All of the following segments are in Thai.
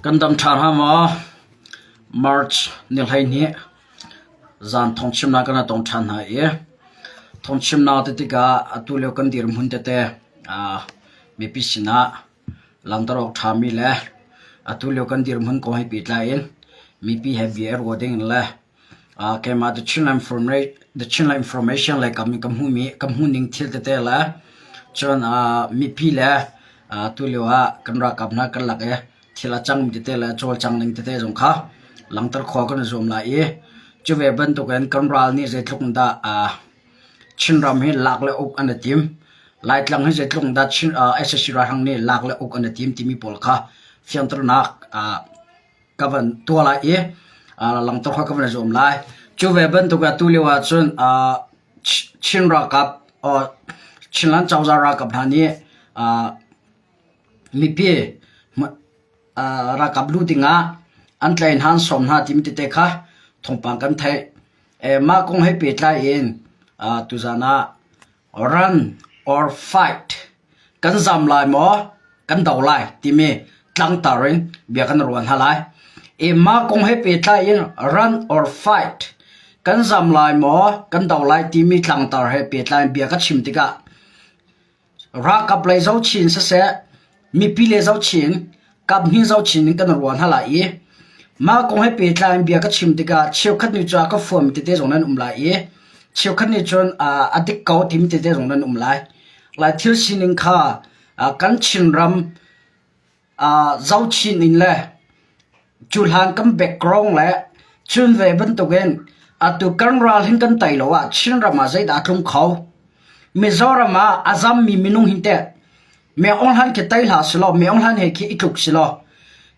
กันดำชาฮามอมาร์ชนิลไฮนี้จานทองชิมนากันนะตองชันหายทองชิมนาติดกาตุเลียวกันดีรมุนเตเตมีพิชนะลังตรอกทามีเลยตุเลียวกันดีรมุนก็ให้ปิดไลน์มีพีเฮบีเอร์วอดิ้งเลยแกมาthe channel information เลยกับมีคำหูนิ่งทิลเตเตเลยจนมีพีเลยตุเลียวกันรักกับนักกันหลักทีละจังมีเตเลยโจลจังนิ่งเตจงค่ะหลังตรขอกันzoomไลน์จะเว็บบันทุกันกันรัลนี่จะทุกนดาชินรำให้หลักเลยอกอันทีมไล่หลังให้จะทุกนดาชินSSC รังนี่หลักเลยอกอันทีมที่มีพลค่ะฟิอันตรนักกับตัวไล่หลังตรขอกันzoomไลน์จะเว็บบันทุกันตุเลียวจนชินรักกับชินลันเจ้าจารักกับท่านี้มีพี่รักกับลูติงอันไลน์ฮันสมนาทีมติเตค่ะทงปังกันไทยมาคงให้เปิดไลน์ตุจานะ run or fight กันจำลายหมอกันดาวไลที่มีตั้งตารินเบียกันรวนหาไลมาคงให้เปิดไลน์ run or fight กันจำลายหมอกันดาวไลที่มีตั้งตาให้เปิดไลน์เบียกันชิมติกะรักกับเลยเจ้าชินเสียมีพี่เลยเจ้าชินกับนี่เจ้าชินกันรวนหาไลมาคงให้เปิดไลน์เบียก็ชิมติกาเชี่ยวขัดนิจาก็ฟอร์มติดเตจงนั้นไลเชี่ยวขัดนิจนอดีตเก่าทีมติดเตจงนั้นไลที่ชินิงค่ากันชินรำเจ้าชินิงเลยจุลหันกันแบ็กกราวด์เลยจุนเวบันตุเกนตุกันรัลหินกันไตโลชินรำมาใจดักลงเขาเมจอร์มาอาจำมีมินุงหินเตเมออนหันเกไตลาสโลเมออนหันเฮกิอิทุกสโล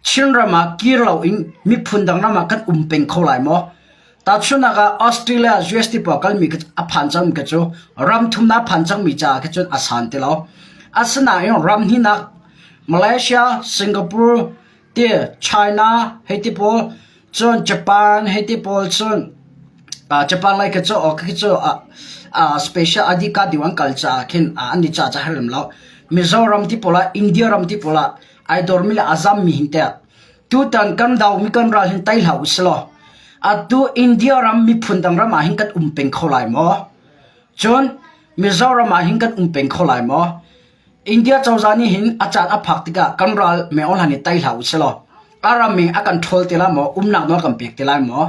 ชินรามากีร์เราอิงมีพุนดังน้ำมากันเป็นเขาไหลมั้งแต่ช่วงนั้นก็ออสเตรเลีย US ที่พวกกันมีกันพันจังมีกันจูรำทุ่มน้าพันจังมีจ้ากันจนอาสันติแล้วอาสนะยังรำที่นักมาเลเซียสิงคโปร์เดียไชน่าเฮติโปลจนญี่ปุ่นเฮติโปลจนญี่ปุ่นอะไรกันจูโอเคจูspecial อดีตดีวันกัลจ้าขึ้นอันนี้จ้าจะให้เริ่มแล้วมิโซรัมที่โปละอินเดียรัมที่โปละไอดอร์มิลอาซัมมีหินเตะตูตันกันดาวมีกันรัลหินไตเหล่าสโลตูอินเดียรัมมีพุนดังรัมอาหินกันเป็นเขาไหลมั้งจนมิโซรัมอาหินกันเป็นเขาไหลมั้งอินเดียเจ้าจานี่หินอาจารย์อภักติกะกันรัลเมอลหันไตเหล่าสโลอารามีอากันทอลติละมั้งนักนวลกันเปียกติละมั้ง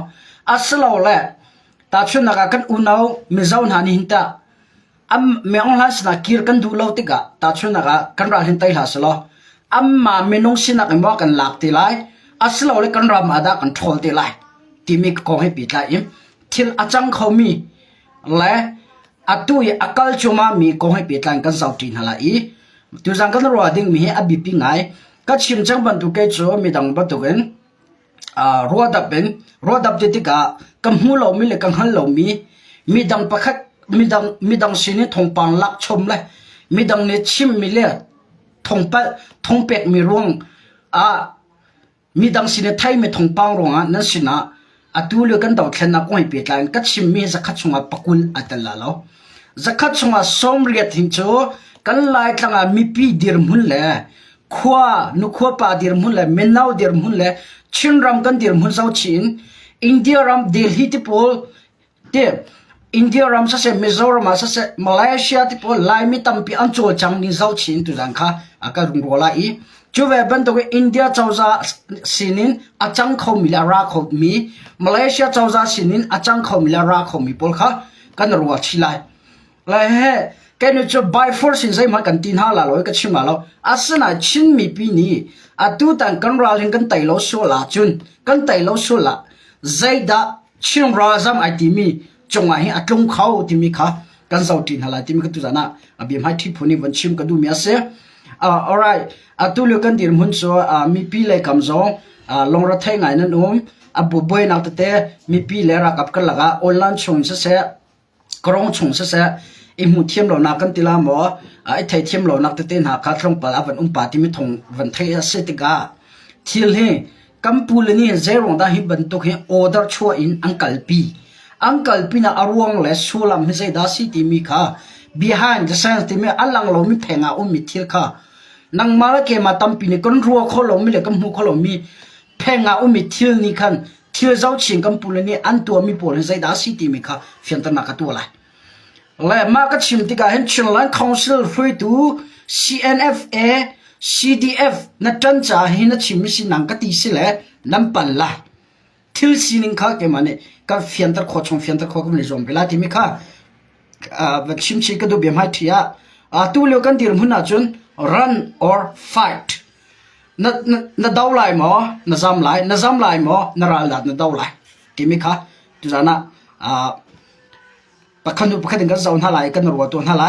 อาสโลเล่ตาชุนนักกันเอามิโซหันหินเตะเมอลหันสนากีร์กันดูเลาติกะตาชุนนักกันรัลหินไตเหล่าสโลมาเมนงสินักมั่วกันหลักตีไลอัสลาเลยกันรำอาดากันทอลตีไลที่มีกองให้ปิดไลทิลอาจังเขามีและอัตุยอากาลจุมามีกองให้ปิดไลกันสาวตีนฮาไลตุจังกันรัวดิ้งมีให้อบิปิงไงก็ชิมจังบันทุกเกจูมีดังบันทุกันรัวดับติกะกัมหูเหล่ามีเลยกังหันเหล่ามีดังประคัดมีดังสินี่ทงปังลักชมเลยมีดังเนี่ยชิมมีเลยทงเป็ดมีร่วงมีดังสินไทยมีทงปังร่วงนั่นสินะตูเลือกันดาวเทนนักไม่เปิดไลน์ก็ชิมมีสักขัดชงปักุลอัตลาแล้วสักขัดชงสมเรียดหินโจกันไล่ตั้งมีปีดิรมุนเลยขวานุขวาปาดิรมุนเลยเมนาวดิรมุนเลยชินรำกันดิรมุนเจ้าชินอินเดียรำเดลฮีที่พอลเดอินเดียรัมซะเสมิโซรัมซะเสมาเลเซียที่พอไลมิตัมปีอันโจจังนิเจ้าชินตุจังค่ะอาการรุงรัวไลจูเวบันตัวอินเดียเจ้าจ้าสินินอาจังเขามิลาราเขามีมาเลเซียเจ้าจ้าสินินอาจังเขามิลาราเขามีพอลค่ะกันรัวชิไลเลยเฮ้แกนี่จะ by force สินใจมากันตินหาลาลอยก็ชิมาแล้วอาสนะชินมีปีนี้ตูตันกันรัลหินกันไตโลชัวละจุนกันไตโลชัวละใจดาชินราซัมไอติมีจงไอ้อัตลงเขาที่มีค่ะกันสาวตินหาลายที่มีกันตุจานะบีมให้ที่พูนี่วันชิมกันดูมีอะไรalright ตุเลือกันดีมุ่งชัวมีปีเล็กคำสองลงรถไถไงนั่นบุบวยนักเตะมีปีเล็กรักกับกันละก็ออนไลน์ชงเสียกรองชงเสียมุดเทียมเรานักกันตีละหมอไอ้ไทยเทียมเรานักเตะนักขัดลงปลาวันปาที่มีทงวันไทยเสติกาที่เล่กัมพูนี่เจรองได้หิบันตุกเฮออเดอร์ชัวอินอังกัลปีอังกัลปีน่ะอารวงเลยสุลามให้ใจดาสิที่มีค่ะ behind the scenes ที่มีอัลลังเรามีเพงามีทิลค่ะ นังมาละเกมาตั้มปีนี่กันรัวขลมมีเลยกันหูขลมมีเพงอาอุมิทิลนี่คันทิลเจ้าชิงกันปุลนี่อันตัวมีปุลใจดาสิติมีค่ะเฟียนตันนักตัวไรและมาก็ชิมติกาเห็นชิลลันคอนซิลฟรีตู CNFA CDF นัดจันจ่าเห็นนัดชิมมิสินังก็ตีสิแหละน้ำปั่นละทิลสินิงค่ะเกมาเนี่ยก็เฟียนตันขอชงเฟียนตันขอก็ไม่ได้จอมเวลาที่มีค่ะวันชิมชิก็ดูเบียมให้ที่ตัวเลี้ยกันดีรมุนอาจุน run or fight นาดาวไลหมอนาจำไลหมอนาราลดัดนาดาวไลที่มีค่ะทุกท่านปะคันดูปะคันกันจะเอาหน้าไลกันรัวตัวหน้าไล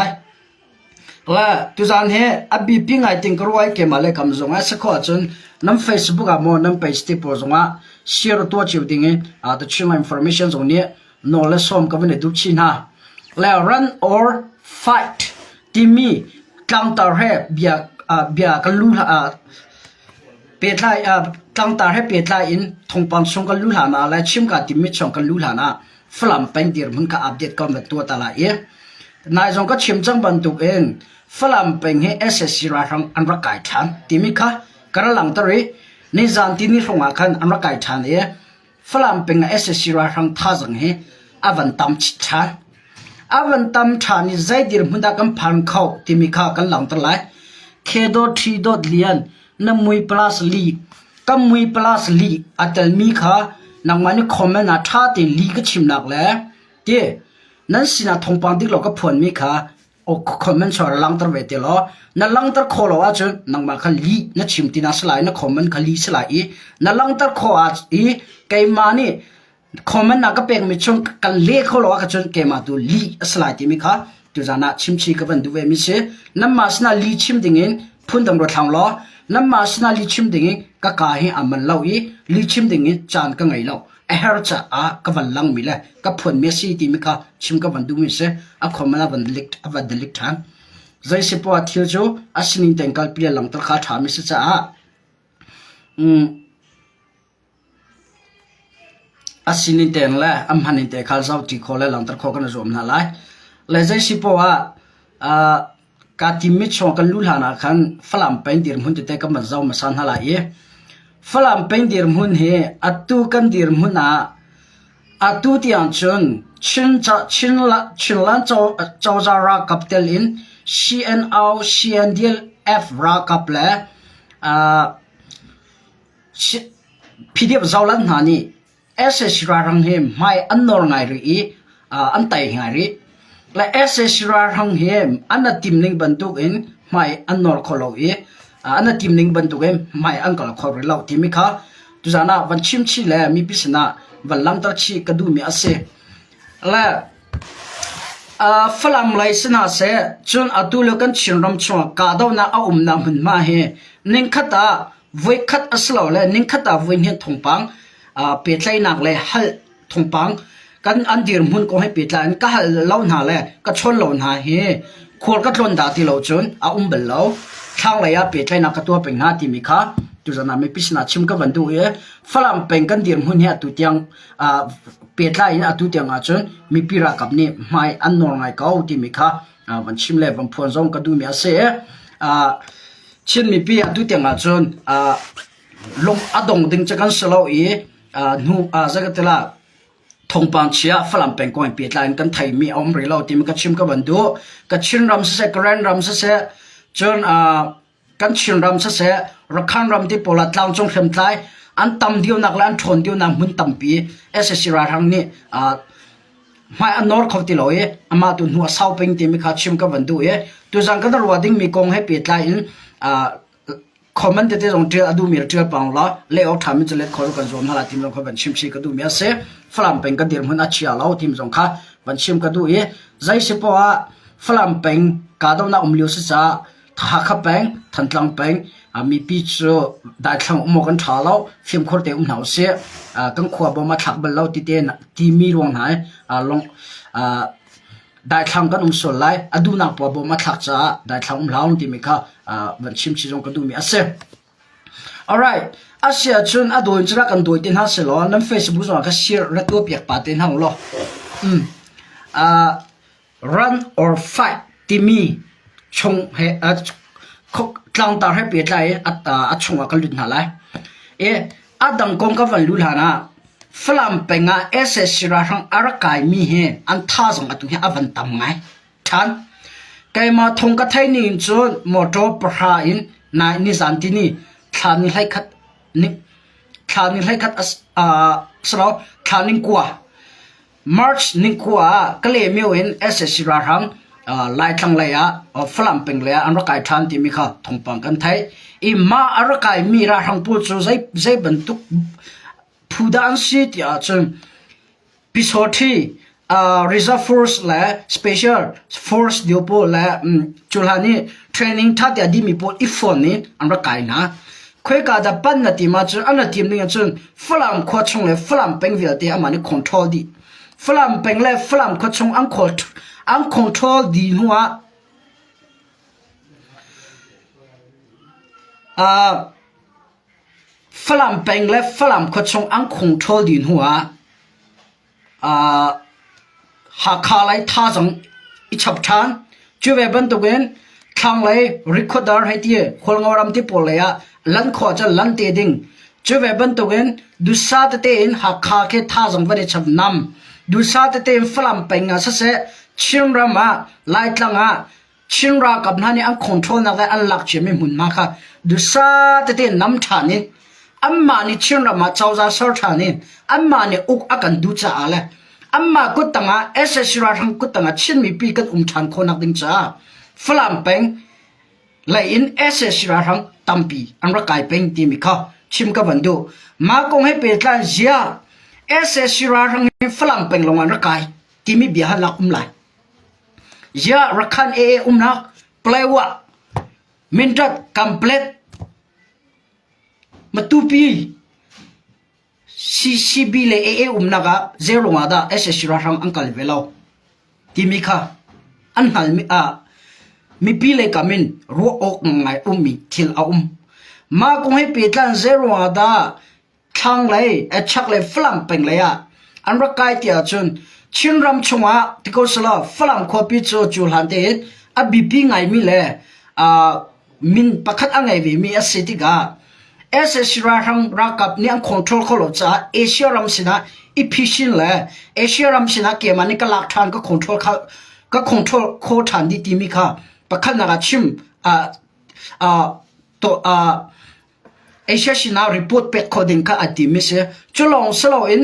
และทุกท่านเฮอบีพิงไอติงกรัวไอเกมาเลยคำจงไอสักข้อจนน้ำ Facebook อะมอน้ำเพจที่โพสต์ว่า share ตัวจิ๋วดิ่งตัวชิ้น information ตรงนี้โน้ตและส่งกันไปในดูชินะแล้ว run or fight ที่มีกลางตาเรเบียกันลู่เปียดไล่กลางตาเรเปียดไล่อินทงปังชงกันลู่หานาและชิมกันที่มิชงกันลู่หานาฝรั่งเป็นเดียร์มันก็อัปเดตกันแบบตัวตลาดนายจงก็ชิมจังบรรทุกเองฝรั่งเป็นให้ SSC ราทังอันรักไก่ทันที่มีค่ะกระหลังตรีในจานที่นี่ส่งอาคันอันรักไก่ทันฝรั่งเป็น SSC ราทังท่าจังให้อวันตามชิดทันอวันตามทันนี่ใจเดียร์มันได้กันพันเข้าที่มีค่ะกันหลังตลาดเคโดทีโดเลียนน้ำมวยพลัสลีกัมมวยพลัสลีอัตลมีค่ะนังมันนี่คอมเมนต์นะท่าตีลีก็ชิมหนักแล้วเดี๋ยนั่นสินะทงปังที่เราก็ผลมีค่ะโอ้คอมเมนต์ชอบลังตระเวทีล้อนั่นลังตระโคล้อจนนังมันคันลีนั่นชิมตีน่าสลายนั่นคอมเมนต์คันลีสลายนั่นลังตระโคอาจไกมานี่คอมเมนต์นักก็เป็นมิชงกันเลี้ยโคล้อกันจนไกมาดูลีสลายที่มีค่ะตัวจานะชิมชีกับบันดูเวมิเชนั่นมาสนาลีชิมดิ่งพุ่นตำรวจทางล้อนั่นมาสนาลีชิมดิ่งก็กาให้อามันเล่าลีชิมดิ่งจานก็ไงเล่าเฮอร์จะกับวันลังมีเลยกับผลเมสซี่ที่มีค่ะชิมกับวันดูมิเชคอมเมนต์วันเล็กทันใจสิปวดเที่ยวจูสินินเต็งกัลเปลี่ยนหลังตะขาถามิเชจ้าสินินเต็งแหละพันนินเต็งข้าเจ้าที่ขอเลยหลังตะขอกันรวมนั่นแหละและใจสิปวดการที่มิชงกันลุลานาคันฝรั่งเป็นดีรมุนจะเตะกับมันเจ้ามาสันหลายฝรั่งเป็นดีรมุนเฮอัตุกันดีรมุนอัตุที่อันชนชินลันเจ้าจารากับเตลิน CNDF รากับเล่พี่เดียบเจ้าลันหานี่ SS รารังเฮไม่อันนอร์ไงหรืออันไตไงหรือและ SS รารังเฮมอันนั้นทีมนิ่งบรรทุกเองไม่อันนอร์ขลุ่ยอันนั้นทีมนิ่งบรรทุกเองไม่อันกลขลุ่ยเราที่มีค่ะทุกท่านวันชิมชีเล่มีพิษณะวันลังตะชีกระดูมีอาเซและฝรั่งเลยสินะเสจนอดูเลือกันชินรำชัวกาดาวน่าเอาน้ำมันมาเฮนิ่งขัดวิ่งขัดอสลาวเลยนิ่งขัดวิ่งเห็นทงปังเปิดไลนักเลยฮัลทงปังกันอันดีรมุนก็ให้ปิดไลน์ก็ฮัลเล่าหนาเลยก็ชนเล่าหนาเฮขวดก็ชนดาที่เล่าจนเบลเล่าทางเลยปิดไลนักก็ตัวเป็นหน้าที่มีค่ะทุกท่านไม่พิจารณาชิมกับวันดูฝรั่งเป็นกันดีรมุนเฮตุเตียงเปิดไลน์ตุเตียงจนมีปีรักกับนี่ไม่อันนอร์ไงก็ที่มีค่ะวันชิมเลยวันพวนจงก็ดูมีอาเซ่ชิมมีปีตุเตียงจนลงอดงดึงจากกันสลายนูจะก็ตละทงปังเชียฝรั่งเป็นก้อนเปียดลายกันไทยมีอมริเราที่มันก็ชิมกับวันดูก็ชิมรำเสกแรนรำเสกจนกันชิมรำเสกรักขันรำที่โปรดลาวจงเข็มไทยอันตั้มเดียวนักและอันชนเดียวนักมุนตั้มปีSSC ราทังนี่ไม่อันนอร์เขาที่เราอามาตุนหัวเสาเป็นที่มีข้าชิมกับวันดูตัวจังกันรัวดิ้งมีกองให้เปียดลายคอมเมนต์ที่ตรงเดียวดูมีเรื่องปังละเลี้ยวทำให้จะเล็ดขอรู้กันรวมหลายทีมลงเขาเป็นชิมชีก็ดูมีอาเซ่ฝรั่งเป็นกันเดียร์มันอาชีพเราทีมตรงค่ะเป็นชิมก็ดูใจสิปว่าฝรั่งเป็นการดน่าเลี้ยวสิจ้าถ้าขับเป็นทันหลังเป็นมีปีจูได้ทางมกันชาเราฟิล์มโคตรเต็มหนาวเสียกันขวบมาถักบนเราที่เด่นที่มีรวงไหนลงได้ทางกันส่วนไรดูนักปอบมาถักจ้าได้ทางเราที่มีค่ะวันชิมชีจงก็ดูมีอาเซ่ alright อาเซียจนดูอินสตาแกรมดูที่น่าเสียล้อนั่น Facebook ส่วนก็ share และตัวเปียกปาเต็นห้องล้อrun or fight ที่มีชงให้ tlang tar he pe tlai at chunga kal dun halai e adang kong ka van lu lana flam penga ss ra rang arakai mi he an tha jong atu he avan tam ngai than kai ma thong ka thai ni chon motor pra in na ni zanti ni thani lai khat ni thani lai khat sro thani kwa march ni kwa kale meu in ss ra rang lai thang lai a flam peng le an ra kai than ti mi kha thong pang kan thai i ma ara kai mi ra rang pu chu zai ban tuk phudan si tia chun pisoti reserve force la special force diopo la chulhani training tha tia di mi po ifon ni an ra kai na khoi ka da pan na ti ma chu an na tim ni chun flam kho chung le flam peng vil te amani control di flam peng le flam kho chung an control di nuwa flam peng le flam kho chung an control di nuwa ha kha lai tha jong I chap than chu ve ban to gen thang lai recorder hai ti khol ngoram ti pol ya lan kho cha lan te ding chu ve ban to gen du sa te in ha kha ke tha jong ba de chap nam du sa te in flam peng a sa se chin ra ma lai tlang a chin ra kap na ni an control na ga an lak che me mun ma kha du sa te nam tha ni amma ni chin ra ma chau za sar tha ni amma ni uk akan du cha ale amma kutanga ss ra thang kutanga chin mi pi kat than khonak ding cha flam peng lai in ss ra thang tampi an ra kai peng ti mi kha chim ka bandu ma kong he pe tlan zia ss ra thang flam peng long an ra kai ti mi bia ha lak lai zia rakhan na playwa mintat complete matupi CCB le naga zero ngada SS ra rang angkal velo timi kha an hal mi pi le kamin ro ok ngai mi thil ma kong he pe tlan zero ngada thang lai a chak le flam peng le ya an ra kai tia chun chin ram chunga tiko sala flam kho pi chu han te a bp ngai mi le min pakhat angai vi mi a city ga ss ra rang rakap ni ang control kholo cha asia ram sina efficient le asia ram sina ke mani ka lak than ka control kho than di timi kha pakhat na ga chim to asia sina report pek coding ka atimi se chulong slo in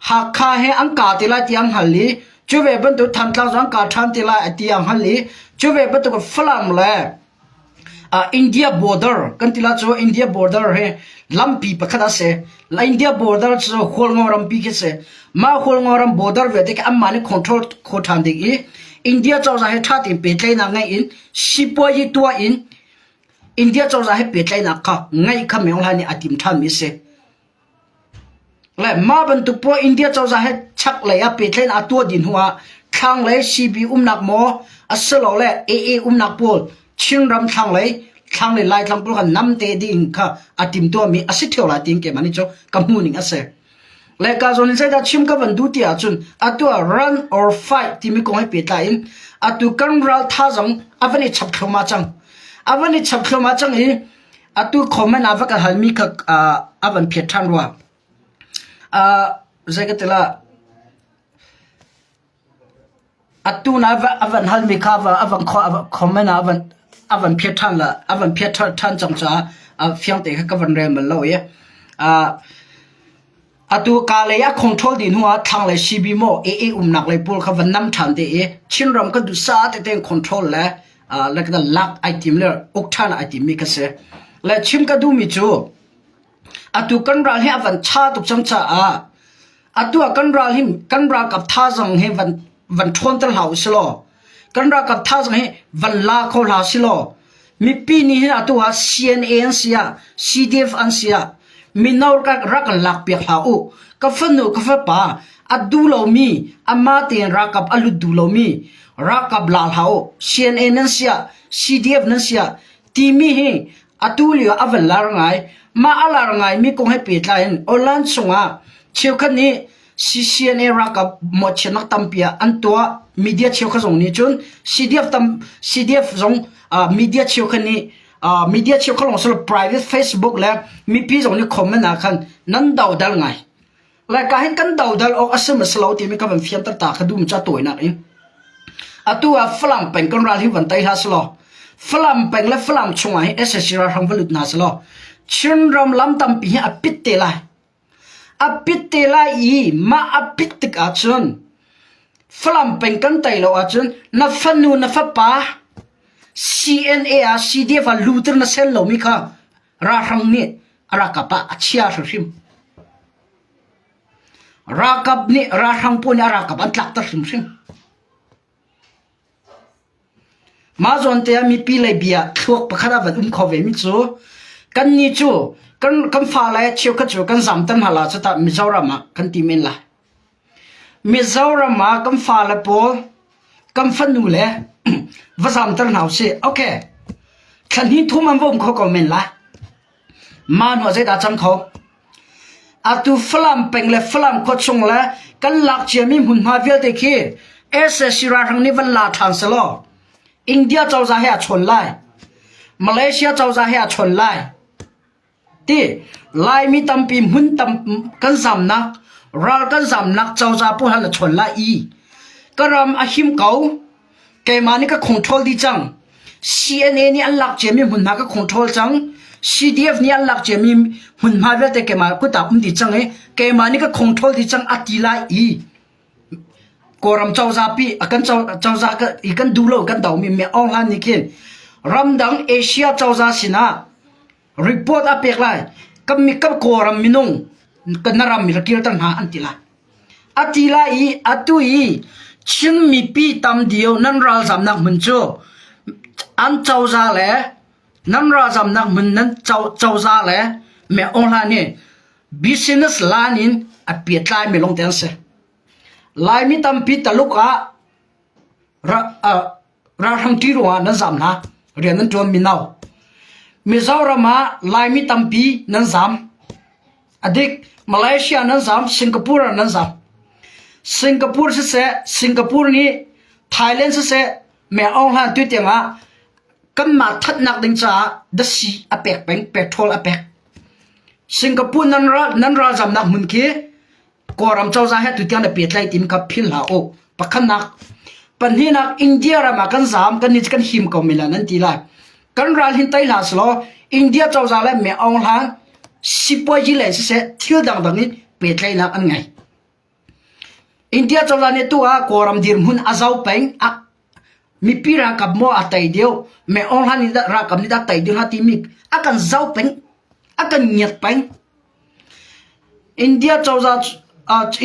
ha kha he ang ka tila tiang halli chuwe ban tu tham tla jang ka tham tila atiang halli chuwe ban tu flam le India border kantila cho India border he lampi pakhada se la India border cho holngoram pi ke se ma holngoram border ve de ka mani control kho than de I India cho za he tha tin pe tlai na ngai in sipo yi tua in India cho za he pe tlai na kha ngai kha meong la ni atim than mi se la ma ban tu po India cho za he chak la ya pe tlai na tua din huwa thang le CB nak mo asalo le AA nak pol chin ram thang lai lai thang pul kan nam te ding kha atim to mi asitheu la ting ke mani cho kamuning ase le ka zon se da chim ka ban du ti a chun atua run or fight ti mi ko hai pe ta in atu kan ral tha jang avani chap khoma chang hi atu khomen avaka halmi kha avan phe than wa zagatela atu na avan halmi kha va avan khomen avan phe than la avan phe than chang cha fyang te ka van rem lo ye atu ka le ya control din huwa thang le cb mo nak le pul kha van nam than te e chin ram ka du sa te ten control le like the lock item le ok than item mi ka se le chim ka du mi chu atu kan ral he avan cha tu chang cha atu kan ral kap tha jang he van thon tal house lo kan ra kap tha jang he van la kho la si lo mi pi ni he atu ha cnn sia cdf an sia mi naur ka rak lak pe ha u ka fanu ka fa pa adu lo mi ama ten ra kap alu du lo mi ra kap lal ha u cnn an sia cdf nan sia ti mi he atu li avan lar ngai ma alar ngai mi ko he pe tlain olan sunga cheu khan ni CCNA rakap mo chenak tampia antua media cheu kha jong ni chun CDF zong media cheu khan ni มีเดียเชี่ยวเขาลงสรุป private Facebook แล้วมีพี่ส่งนี่คอมเมนต์นะคันนั้นเดาดัลไงและการให้กันเดาดัลออกอาศัยมาสลาวที่มีกับฟิล์มตาขดุมจัดตัวนักเองตัวฝรั่งเป็นกันรันที่วันไต้ฮัสลอฝรั่งเป็นและฝรั่งชงไอเอสเซราทำวลุดนาสลอชินรำลำตำปีอภิเตลัยอภิเตลัยมาอภิติกอาจนฝรั่งเป็นกันไต้เราอาจนนับฟันนูนับฟับปะ CNA อา CDF ลูเตอร์นัสเซลโลมิค่ะราทังนี่รากับปะอาชีอาริมรากับนี่ราทังปุ่นรากับอันตลักตริมมาจนเตียมีปีเลยเบียทุกประคดาวันขอเวมิจูกันนี่จูกันฟ้าเลยเชี่ยวกันจูกันสามตันหัวละจะตัดมิจารามากันทีมินละมิจารามากันฟ้าเลยพอกันฟันนูเลยว่าสามตันหาวสิโอเคคันนี้ทุ่มมันว่มเขาก็มินละมาหนูจะได้จำเขาอาตุฝรั่งเป็นเลยฝรั่งก็ชงเลยกันหลักเจียมีหุ่นมาเวลเด็กเอสสิราทางนี้วันลาทางสลออินเดียเจ้าจะให้ชนไล่มาเลเซียเจ้าจะให้ชนไล่ที่ไล่มีตั้มปีหุ่นตั้มกันสำนักเรากันสำนักเจ้าจะพูดให้ชนไล่อีก็รำอาหิมเขาแกมานี่ก็คอนโทรลดีจัง CNA นี่อันหลักเจมีหุ่นมาก็คอนโทรลจัง CDF นี่อันหลักเจมีหุ่นมาเวลแต่แกมาก็ตามดีจังแกมานี่ก็คอนโทรลดีจังอัติไล่อีกอรำเจ้าซาปีกันเจ้าซาก็อีกันดูโลกันเดามีออนไลน์นี่คินรำดังเอเชียเจ้าซาสินะรีพอร์ตอเปกไลก็มีกับกอรำมินุงกันนารำมีระกิลตันหาอันติลาอีอัตุอีชินมีปีตามเดียวนั่นเราสำนักมันโจอันเจ้าซาแหละนั่นเราสำนักมันนั่นเจ้าซาแหละมีออนไลน์นี่ business ลานินอเปียตไลไม่ลงเต็นเสลายมิตำพิตลุกะราทังที่รัวนั่นสามนะเรียนนั้นจวนมินาวมิซารามาลายมิตำปีนั่นสามอดีตมาเลเซียนั่นสามสิงคโปร์นั่นสามสิงคโปร์เสียสิงคโปร์นี่ไทยแลนด์เสียแม่เอาหันตัวเตียงอ่ะกันมาทัดนักดิงจ้าดัชชีอเปกเป็นเปโตรอเปกสิงคโปร์นั่นราจำนักมุนคีกอรำเจ้าจะให้ตุเตียนเปียดไล่ติมกับพิลลาโอปักขันนักปัญหานักอินเดียรามากันสามกันนิจกันหิมก็มิลานันทีละกันรันหินไตลาสโลอินเดียเจ้าจะเล่นเมื่อเอาหลังสิบวันยี่เลยเสียเที่ยวดังนี้เปียดไล่นักอันไงอินเดียเจ้าจะเนี่ยตัวกอรำดิมหุ่นอาเจ้าเป็นมีปีรักกับโมอัตไตเดียวเมื่อเอาหลังนี่รักกับนี่อัตไตเดียวฮัติมิกอากันเจ้าเป็นอากันเงียบเป็นอินเดียเจ้าจะ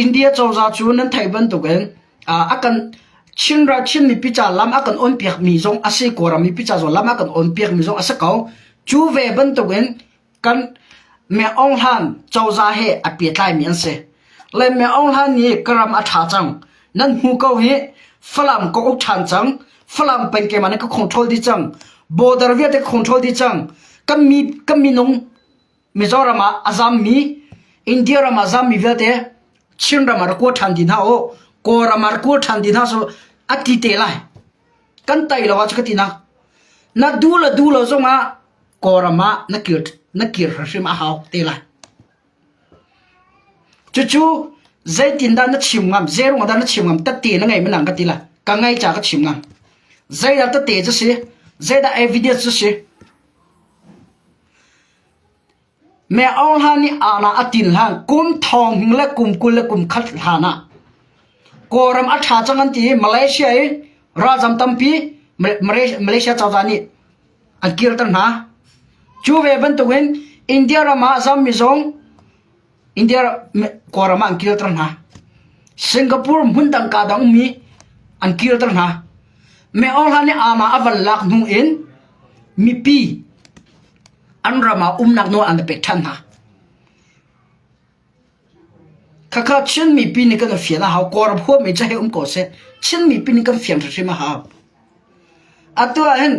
อินเดียเจ้าจะชวนนั้นไทยบันตุกันakan chin mi picha lam akan on piak mi zong ase kora mi picha zo lam akan on piak mi zong ase kau chu ve ban to gen kan me ong han chau za he a pi tlai mi an se le me ong han ni karam a tha chang nan hu ko he falam ko ok chan chang falam pen ke mane ko control di chang border ve te control di chang kam mi nong Mizorama azam mi India rama azam mi ve te chin rama ko than din ha o kora marko thandina so ati telai kan tai lawa chakatina na dula zonga kora ma nakir rashim a haw telai chuchu zaitin da na chimngam zero da na chimngam ta te na ngai manang ka tila ka ngai cha ka chimngam zai da ta te cha se zai da evidence se me ong hani ana atin hang kum thong le kum kul le kum khat hana koram atha changan ti Malaysia rajam tampi Malaysia chawani akir tan ha chuwe ban to wen India rama azam mizong India koram akir tan ha Singapore mundang ka dang mi akir tan ha me all hani ama aval lak nu in mi pi an rama nak no an pe than ha kaka chen mi pi ni kan fian ha kor pho me cha he ko se chen mi pi ni kan fian thri ma ha atua hen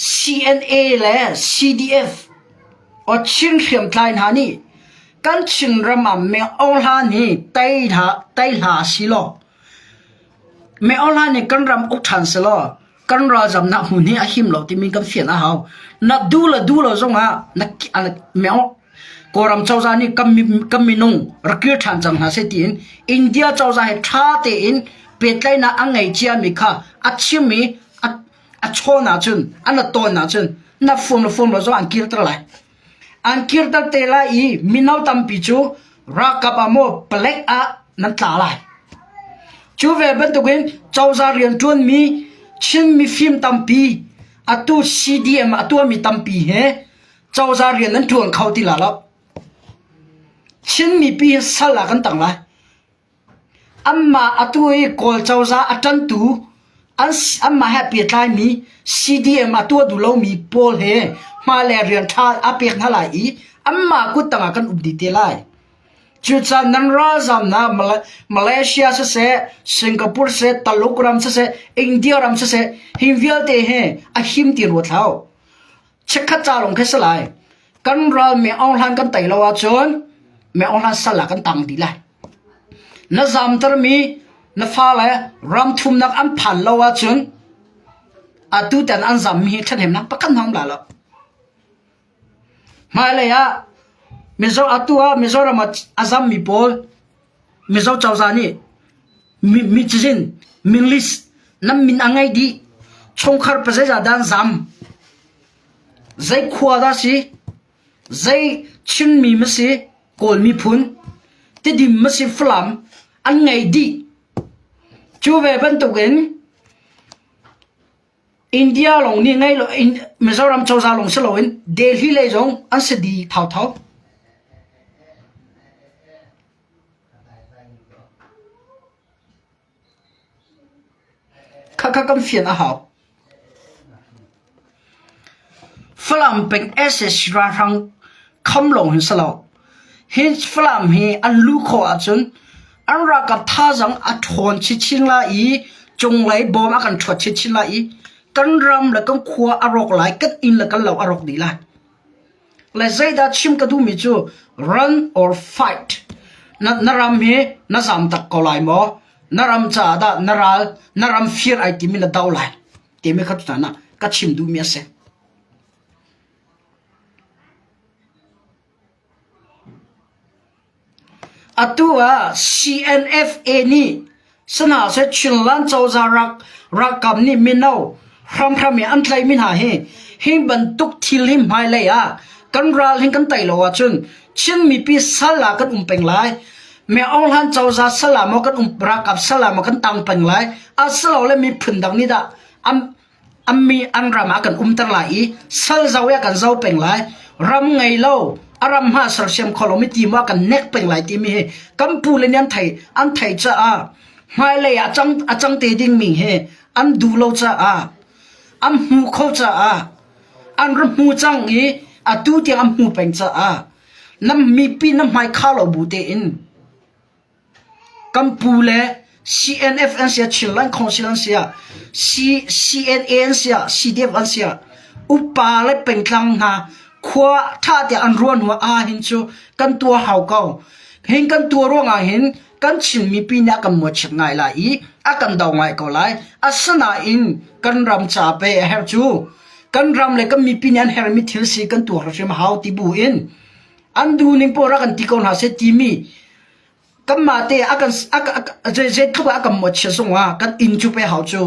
CNA le CDF o chin khiam tlain ha ni kan chin rama me ol ha ni tai ha si lo me ol ha ni kan ram ok than se lo กันรอจำนะหุ่นนี้อาหิมเราที่มีกันเฟียนอาหาวนัดดูละจงอ่ะนักอะไรแมวกอรำเจ้าจานี่กัมมินงรักเกียรทันจังหาเสตีนอินเดียเจ้าจาให้ท่าเตอินเป็ดไลน่ะอังไงเจียมิค่ะอัดชิมีอัดโชน่าจุนอันนั้นตัวน่าจุนนับฟูมเราจงอันกิรตะไลอันกิรตะเตล่าอีมินาวตัมปิจูรักกับอโมเปล็กอะนั่นตาไลจูเวบันตุกินเจ้าจาเรียนจวนมีชินมีฟิล์มตัมปีอัตุซีดีเอ็มอัตุมีตัมปีเฮเจ้าจาเรียนนั้นทวนเขาที่ละแล้วชินมีปีสละกันต่างไรอัมมาอัตุยกอลเจ้าจาอัตันตูอัมมาแฮปปี้ไทมีซีดีเอ็มอัตัวดูเรามีโพลเฮมาเลเรียนท่าอเปียกนั่นแหละอีอัมมากุตังกันอุดดีเทลายจุดสนันราจำนะมาเลเซียเสะสิงคโปร์เสะตะลุกรัมเสะอินเดียรัมเสะฮิมวิลเตเฮอหิมตีรัวเท้าเช็คขัดจาลงแค่สลายกันเราไม่เอาหลังกันไต่ละว่าจนไม่เอาหลังสลักกันตังดีเลยน่าจำตรมีน่าฟ้าเลยรำทุ่มนักอันผ่านละว่าจนอาดูแต่อันจำมีฉันเห็นนักประกันทำละมาเลยอะมิโซอัตัวมิโซรามาอาซัมมีโพลมิโซเจ้าจานี่มีจินมิลิสน้ำมินอังไงดีชงคาร์ปเซจาดันซัมใจขวาดาสิใจชินมีมสิโกลมีพุนที่ดิมสิฟลามอันไงดีจูเวบันตุกินอินเดียลงนี่ไงลงมิโซรามเจ้าจาลงสโลวินเดลีเลยจงอันสดีเท่าข้าก็เฟียนอาหาวฝรั่งเป็นเอสเอสราทังคำลงหินสลาวหินฝรั่งเฮอันลูกขออาจนอันรักกับท่าจังอัดหอนชินละอีจงไหลบอมอากันชดชินละอีกันรำและกันขวาอารกไหลกันอินและกันเหล่าอารกดีละและใจดัดชิมกระดูมิจู run or fight นารำเฮน่าจำตักกอไลมอนารัมจ่าดานารำฟีร์ไอติมินดาวไลเตมีขัดตันนะกัดชิมดูมีเสอัตัว CNFA นี่สนาเสชินลันเจ้าจารักกับนี่มินเอาพรำอันไทยมินหาเฮหิงบรรทุกทิลหิมหายเลยอ่ะกันรัลหิงกันไตโลวะจุนชินมีปีสลากันเป็งไลไม่เอาหลังเจ้าจะสลามกันรักกับสลามกันตังเป็นไรอาสลาเลยมีพื้นดังนี้ด่ามีอันรามากันตั้งหลายสลเจ้าอยากกันเจ้าเป็นไรรำไงเล่ารำหาสรเสียมคอลมิตีว่ากันเน็กเป็นไรที่มีกัมพูเลนยันไทยอันไทยจะไม่เลยอาจังเตดิ้งมีอันดูโลจะอันหูเขาจะอันรำหูจังดูที่อันหูเป็นจะน้ำมีปีน้ำไม่ข้าวเราบูเตอินกัมพูเล CNF อันเสียชิลลันคอนซิลันเสีย CNA อันเสีย CDF อันเสียอุปาเลเป็นคลังนะขวาท่าเดียอันรัวหัวหินชูกันตัวหาวเก่าเห็นกันตัวร่วงเห็นกันชินมีปีนี้กันหมดชิงไงล่ะกันดาวไงก็ไล่สนาอินกันรำจ่าไปเฮรจูกันรำเลยกันมีปีนี้เฮรมิทิลซีกันตัวเราเชื่อมาหาวติบูอินอันดูนิมโปรักันที่คนหาเซติมีกันมาเตะเจทุกกันหมดเชื่อสงว่ากันอินจูไปหาวจู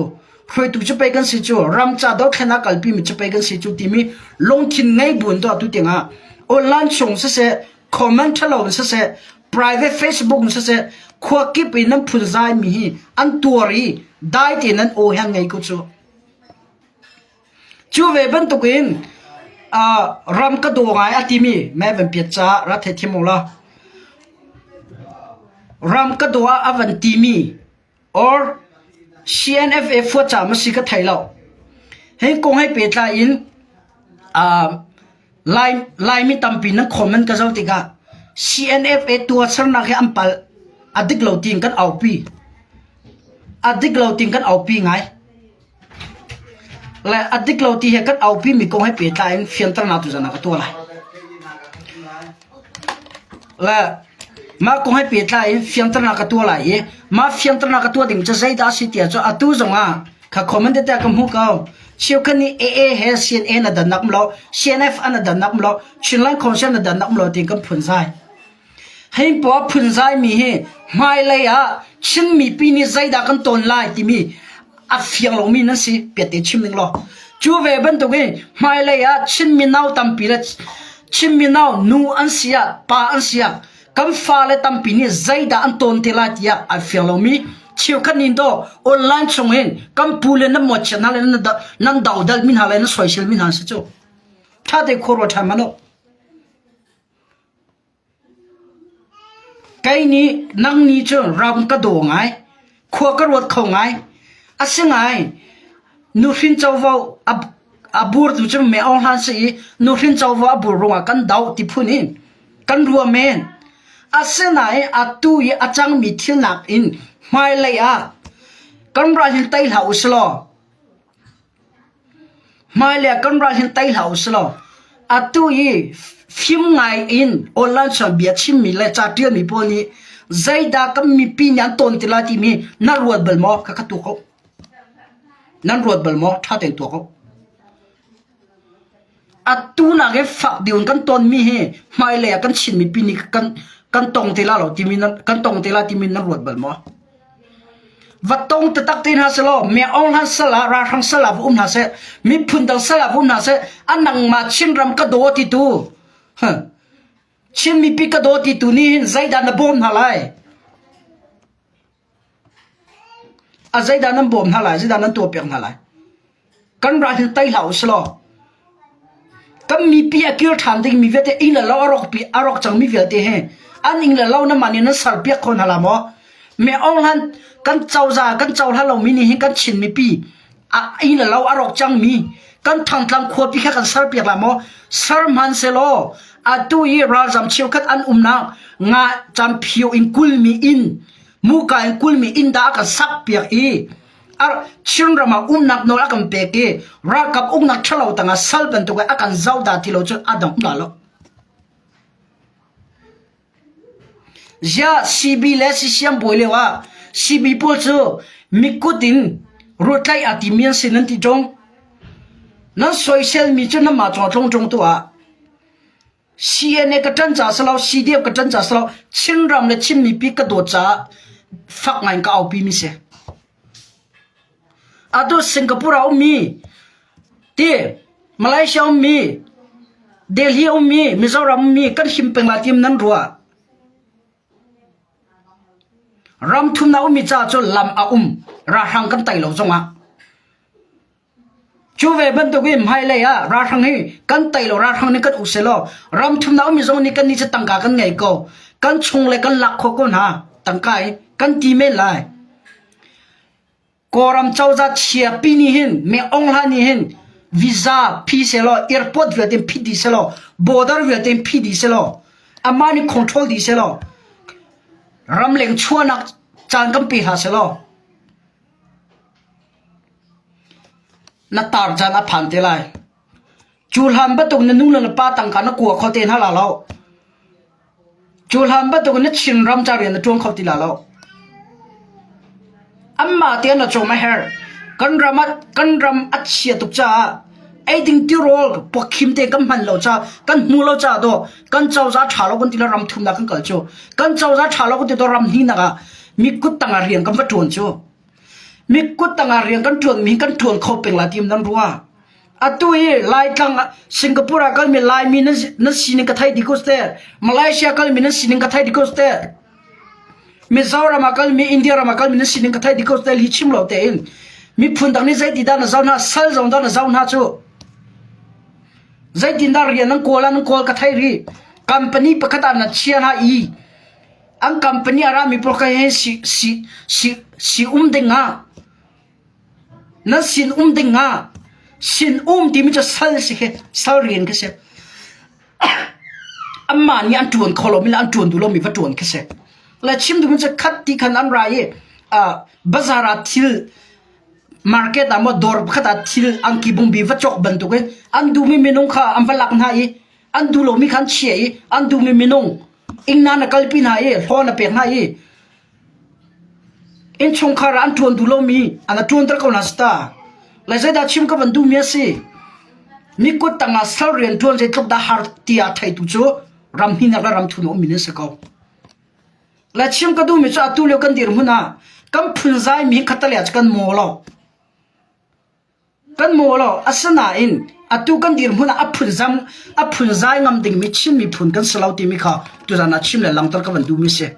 คอยตูจะไปกันสิจูรำจ่าดอกแค่นักกัลปีมิจะไปกันสิจูที่มีลงทิ้งไงบุญตัวตุเตียงโอลันชงเสะคอมเมนต์ทะเลาะเสะ private Facebook เสะขวากิบไปนั่งพูดใจมีอันตัวรีได้ที่นั่นโอยังไงกูจูเวบันตุกินรำกระโดดไงอาทิมีแม่เป็นเปียจ้ารัฐเทมงละรำกระโดดอวันติมี or CNFA ฟัวจ่ามาสิกไทยเราให้คงให้เปียจ้าอินไลน์มีตั้มปีนั่งคอมเมนต์กันเจ้าติกา CNFA ตัวสนักให้อันปัลอดิกเหล่าติงกันเอาปีไงและอดีตเราที่เห็นกันเอาพี่มีกงให้เปลี่ยนใจเฟียนตระหนักตัวจะนักตัวอะไรและมากงให้เปลี่ยนใจเฟียนตระหนักตัวอะไรมาเฟียนตระหนักตัวดิ่งจะใช้ได้สิเดียจะอัตุจง ข้าคอมเมนต์แต่ก็มูเขาเชียวคันนี้เอเฮเซียนเอน่ะดันนักมโลเซียนเอฟอันน่ะดันนักมโลชินไลคอนเซนน่ะดันนักมโลติงกันพุ่นใจให้ปัวพุ่นใจมีเฮไม่เลยอ่ะชินมีปีนี้ใจดักกันต้นไล่ที่มีอัฟเฟียงลงมีนั่นสิเปียดชิมหนึ่งหรอจูเวบันตัวเองไม่เลยอ่ะชินมีนาวตั้มปีละชินมีนาวนูอันเสียป้าอันเสียคำฟ้าเลยตั้มปีนี้ใจดักอันต้นที่ละที่อ่ะอัฟเฟียงลงมีเชี่ยวขันนินโตออนไลน์ช่องเห็นคำพูดเลยนั่นหมดชนะเลยนั่นดาวดัลมินหาเลยนั่นโซเชียลมินหาสิจูถ้าได้โคโรทำมันโนไกนี้นั่งนี้จูรำกระโดงไงขวากระโดดเขาไงอาศัยไงนูรินเจ้าว่าบูร์ดูจูไม่เอาหันสินูรินเจ้าว่าบูร์รงกันดาวที่พูนี่กันรัวเมนอาศัยไงอาตุยอาจังมีที่หนักอินไม่เลยอ่ะกันราชินไต้เหล่าสโลไม่เลยกันราชินไต้เหล่าสโลอาตุยฟิล์มไงอินออนไลน์สอนเบียชิมมีเลยจัดเรียนมีพวกนี้ใจดักมีปีนันต้นที่ละที่มีนั่นรวดเบลมอก็ตัวเขานั่นรวดเบลมอถ้าแต่งตัวเขาอาตุนักเอฟฝักเดียวกันต้นมีเฮไม่เลยกันชินมีปีนี้กันตรงที่ละเราที่มีนั่นกันตรงที่ละที่มีนั่นรวดเบลมอวัดตรงตะตักตีนหาเสลอเมียองหันสละราทังสละบุ้มหาเสมีพุ่นดังสละบุ้มหาเสอันนังมาชินรำกระโดดที่ตูชินมีปีกระโดดที่ตูนี่ใจดานบุ้มหาไรอาใจดานันบุ้มหาไรใจดานันตัวเปียกหาไรกันราชินไตเหล่าสลอกันมีปีอากิรทันติมีเวทอิงละเล่าอรกปีอรกจังมีเวทเฮอันอิงละเล่าน้ำมันนี่นั่นสารเปียกคนหาละมอเมียองหันกันเจ้าจ่ากันเจ้าท่าเรามีนี่กันชินมีปีอินเราอารมณ์จังมีกันทางทางขวบพี่แค่กันสารเปียกละมอสารมันเซโลตุยราจำเชียวกันอันนางาจำเพียวอินกุลมีอินมูกาอินกุลมีอินดากันสักเปียกชินรามานักโนอากันเปกรักกับนักเชลาวตั้งสัลเป็นตัวอากันเจ้าดาที่เราจะอดัมนั่นละจะซีบีเลสเซียมบอยเลว่าซีบีพูดจูมิกุดินรูดไล่อาทิมีนสินันติจงนั่นโซเชียลมีจูนั่นมาจงตัวซีเอ็นเอก็จันจ่าสลาวซีดีเอก็จันจ่าสลาวชินรำและชินมีปีกระโดดจ่าฝักงานก็เอาปีมิเสอาตัวสิงคโปร์เอามีที่มาเลเซียเอามีเดลีเอามีมิโซรัมมีกันหิมเป็นลาทีมนั้นรัวรำทุนเอามีจ้าจนลำราทังกันไตเหลาจงอ่ะจูเวบันตุกิมให้เลยราทังนี้กันไตเหลาราทังนี้กันอุเสลรำทุนเอามีจงนี้กันนี่จะตั้งกากันไงก็กันชงเลยกันหลักโคกันฮะตั้งกายกันตีเมลัยกอรำเจ้าจะเชียปีนี้เห็นเมองลานี่เห็นวีซ่าพีเสลแอร์พอร์ตเวทีพีดีเสลบอร์เดอร์เวทีพีดีเสลอามานี่คอนโทรลดีเสลรำเล็งชัวนักจานกัมปีหาเสลอนัตตาร์จานอภันเทลัยจูลฮัมบัตุกนนุ่งเลนป้าตังกันกัวเขาเตนฮาลาลาวจูลฮัมบัตุกนชินรำจารีนจวงเขาติลาลาวอัมมาเตียนจงไม่เฮร์กันรำอัจฉริยตุกจ้าไอ้ดิ้งที่โรลพวกคิมเตกันมันเราจ้ากันมูเราจ้าตัวกันเจ้าจ้าชาลกันติลารำทุ่มนักกันเกิดโจกันเจ้าจ้าชาลกันติลารำหินักมีกุฏตังอาเรียงกันวัดทวนโจมีกุฏตังอาเรียงกันทวนมีกันทวนเขาเป็นลาทีมนั้นรัวอะตุยไล่ทางสิงคโปร์กันมีไล่มีนั่นสินิกไทยดิโกสเตอร์มาเลเซียกันมีนั่นสินิกไทยดิโกสเตอร์มิซารามากันมีอินเดียรามากันมีนั่นสินิกไทยดิโกสเตอร์ลิชิมเราเตอินมีพุ่นตังนี้ใจดีด้านเจ้าหน้าสัลจงด้านเจ้าหน้าโจใจดีด้านเรียนนั่งโกลันโกลกไทยรีคอมพานีประกาศนัดเชียร์ให้อังคอมพานีอารามีโปรแกรมsi denga na sin denga sin ti mi cha sal si ke sal rien ke se amma ni an tuan kholo mi an tuan du lo mi va tuan ke se la chim du mi cha khat ti khan an ra ye bazara thil market amo dor khata thil ang ki bung bi va chok ban tu ke an du mi minung kha am va lak na ye an du lo mi khan chie ye an du mi minung ing na na kalpin ha ye ho na pe na ye in chong khara an tuan du lo mi ana tuan tar ko na sta la zai da chim ka ban du mi si mi ko tanga sal rian tuan je tlok da har tia thai tu chu ram hi na ram thu no mi ne se ko la chim ka du mi cha tu le kan dir huna kam phun zai mi khatal ya kan mo lo asana in atu kan dir huna a phun zai ngam ding mi chim mi phun kan salau ti mi kha tu jana chim le lang tar ka ban du mi se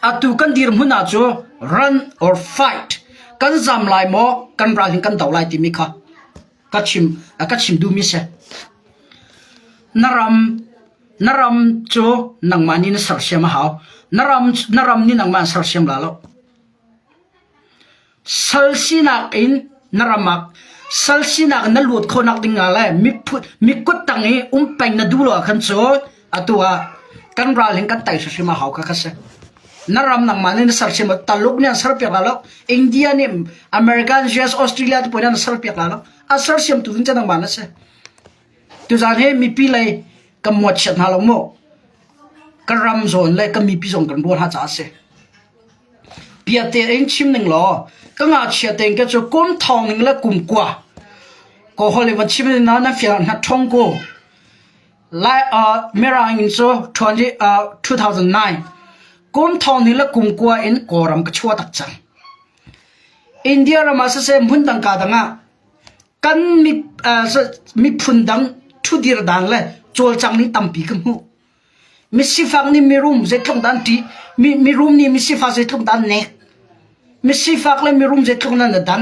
atu kan dir huna cho run or fight kan zam lai mo kan ra hin kan dau lai ti mi kha ka chim du mi se naram cho nang mani na sar siam hao naram ni nang man sar siam la lo sal sinak in naramak sal sinak na lut khonak ding ala mi kut tangi peng na du lo khan cho atua kan ra hin kan tai siam hao ka se naram nang mani na sar siam taluk ni sar pek la lo India ni American US Australia to poina sar pek la lo a sar siam tu tin nang man se tu jan he mi pi lai kam mo chat na lo mo karam zon lai kam mi pi zon kan bo ha cha se pia te eng chim ning lo ka nga chia teng ke cho kom thong ning la kum kwa ko Hollywood chim na na fia na thong ko lai merang in so 2009 kom thong ning la kum kwa in koram ka chua tak chang India ra ma se mun dang ka danga kan mi phun dang thu dir dang le chol chang ni tampi ka mu mi si fang ni mi room je thong dan ti mi room ni mi si fa je thong dan ne mi si fak le mi room je thong na dan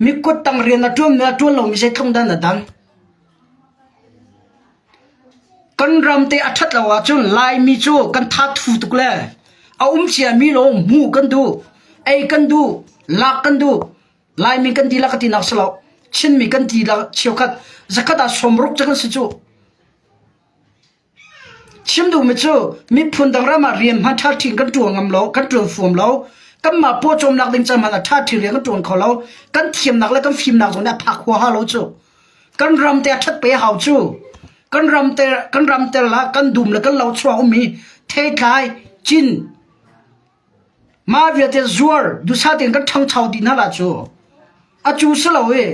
mi ko tang rian na tuam lo mi je thong dan na dan kan ram te athat la wa chun lai mi chu kan tha thu tuk le a chia mi lo mu kan du ai kan du la kan du lai mi kan di la ka ti nak slo chin mi kan ti la chiu khat zakata somruk chakan si chu chim du mi chu mi phun dang rama riam ha tha thing kan tuang am lo kan tuang fuam lo kan ma po chom nak ding cham ha tha thi riam kan tuang kho lo kan thiam nak le kan phim nak zo na phak ho ha lo chu kan ram te that pe hau chu kan ram te la kan dum le kan lo chwa mi the thai chin ma via te zuar du sa ten kan thang chau din ha la chu a chu sa lo we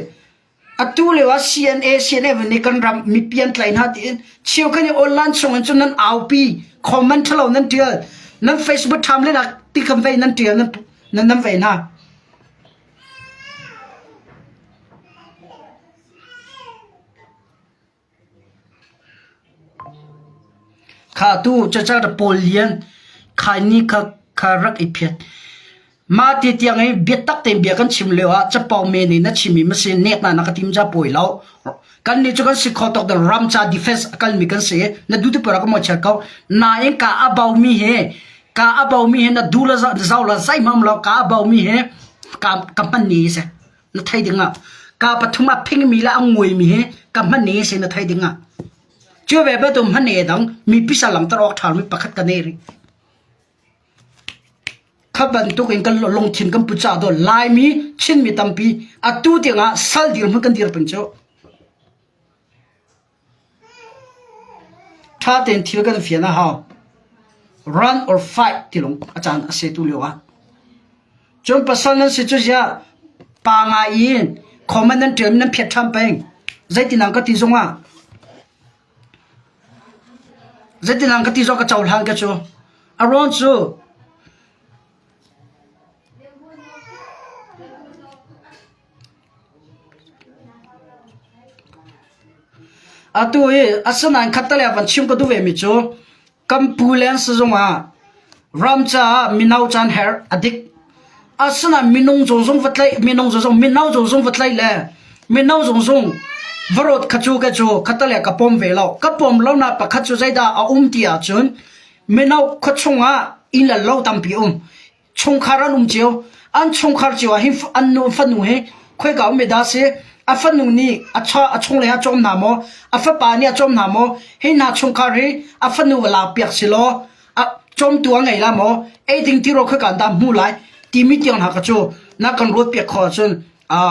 atu le wa CNA ni kan ram mi pian tlain ha tin chiu kan online song chun nan au pi comment thalo nan tial nan Facebook tham le na ti kham ve nan tial nan ve na kha tu cha da polian khani kha rak iphet ma ti tiang ai bet tak te bia kan chim lewa cha pau me ni na chimi ma se nek na ka tim ja poi lao kan ni chu kan si kho tok da ram cha defense akal mi kan se na du te pora ka mo cha ka na en ka abau mi he na du la za la sai mam lo ka abau mi he ka company se na thai dinga ka pathuma phing mi la angoi mi he company se na thai dinga chu ve ba tum hane dang mi pisa lam tar ok thal mi pakhat ka ne ri khaban tu ken kan long thin kan pucha do lai mi chin mi tampi atu tinga sal dir mu kan dir pancho tha ten thil kan fiana ha run or fight tilong achan ase tu lewa chom pasal nan se chu ja pa nga yin commandant term nan phet tham peng zaitinang ka ti zonga zaitinang ka ti zo ka chaul hang ka chu aron chu atu e asana khatale ban chim ko du ve mi chu kampulen se zonga ramcha minau chan her adik asana minung zong vatlai minung zong minau zong vatlai le minau zong varot khachu ka chu khatale ka pom ve lo ka pom lo na pa khachu zaida a tia chun minau khachunga in la lo tam pi chung kharan chiu an chung khar chiu a hi an nu fanu he khoi ga me da se afanu ni acha achong le ha chom na mo afa pa ni chom na mo he na chung khar ri afanu wala piak silo a chom tu ngai la mo e ding ti ro kha kan da mu lai ti mi tiang ha ka chu na kan ro piak kho chun a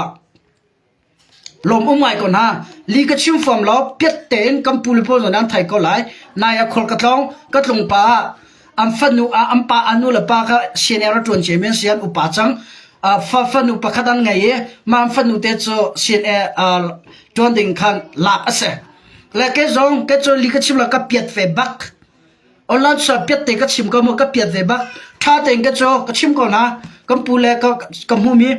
lom mai kon ha li ka chim form lo piat ten kam pul po zo nan thai ko lai na ya khol ka tlong pa am fanu am pa anu la pa ka senior tron chairman sian upa chang fanu pakhadan ngai ma fanu te cho sin ton ding khan lak ase la ke zong ke cho li ka chim la ka piat fe bak online sa piat te ka chim ka mo ka piat ve bak tha te ke cho ka chim ko na kam pule ka mu mi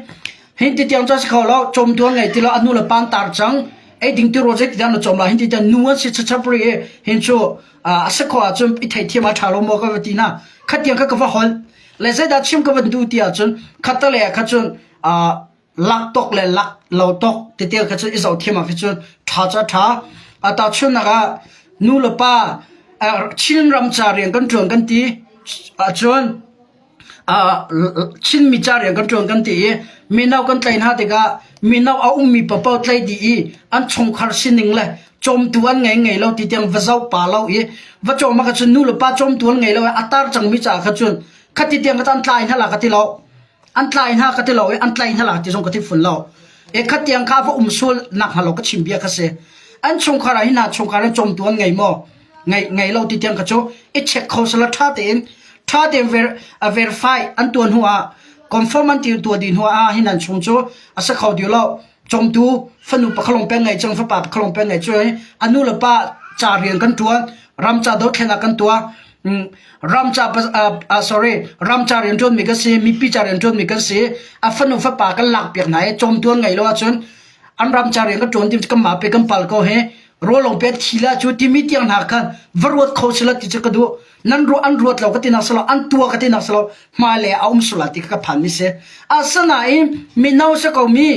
hin ti tiang cha khaw lo chom tuan ngai ti lo anu la pan tar chang ai ding ti project dan chom la hin ti tan nuan si cha pri hin cho asa kho a chum i thai thiama thalo mo ka ti na khatiang ka va hol le zai da chim ka van du ti a chun khatale kha chun lak tok le lak lo tok ti te kha chun izau thiama kha chun tha cha tha ata chun na ga nu la pa chin ram cha riang kan chung kan ti a chun chin mi cha riang kan chung kan ti mi nau kan tlain ha te ga mi nau a mi pa pau tlai di an chung khar sining le chom tuan ngai ngai lo ti tiang vazau pa lo va chom ma ka chun nu la pa chom tuan ngai lo atar chang mi cha kha chun khati tiang ka tan tlai na la ka ti lo an tlai na ka ti lo an tlai na la ti jong ka ti fun lo khatiang kha va sul nak ha lo ka chim bia ka se an chung khara hi na chung khara chom tuan ngai mo ngai lo ti tiang ka cho check khosala tha ten verify an tuan huwa confirm an ti tu din huwa hinan chung cho asa khaw di lo chom tu fanu pa khalong pe ngai chang fa pa khalong pe ngai choi anu la pa cha riang kan tuan ram cha do khena kan tua ram cha sorry ram cha riang ton mi ka se mi pi cha riang ton mi ka se a fanu fa pa kan lak pek nai chom tuan ngai lo chun an ram cha riang ka ton tim ka ma pe kan pal ko he ro long pe thila chu ti mi tiang na kan varot khosla ti cha ka du nan ro an ruat lo ka ti na sala an tua ka ti na sala ma le sula ti ka phan mi se asana mi nau sa ko mi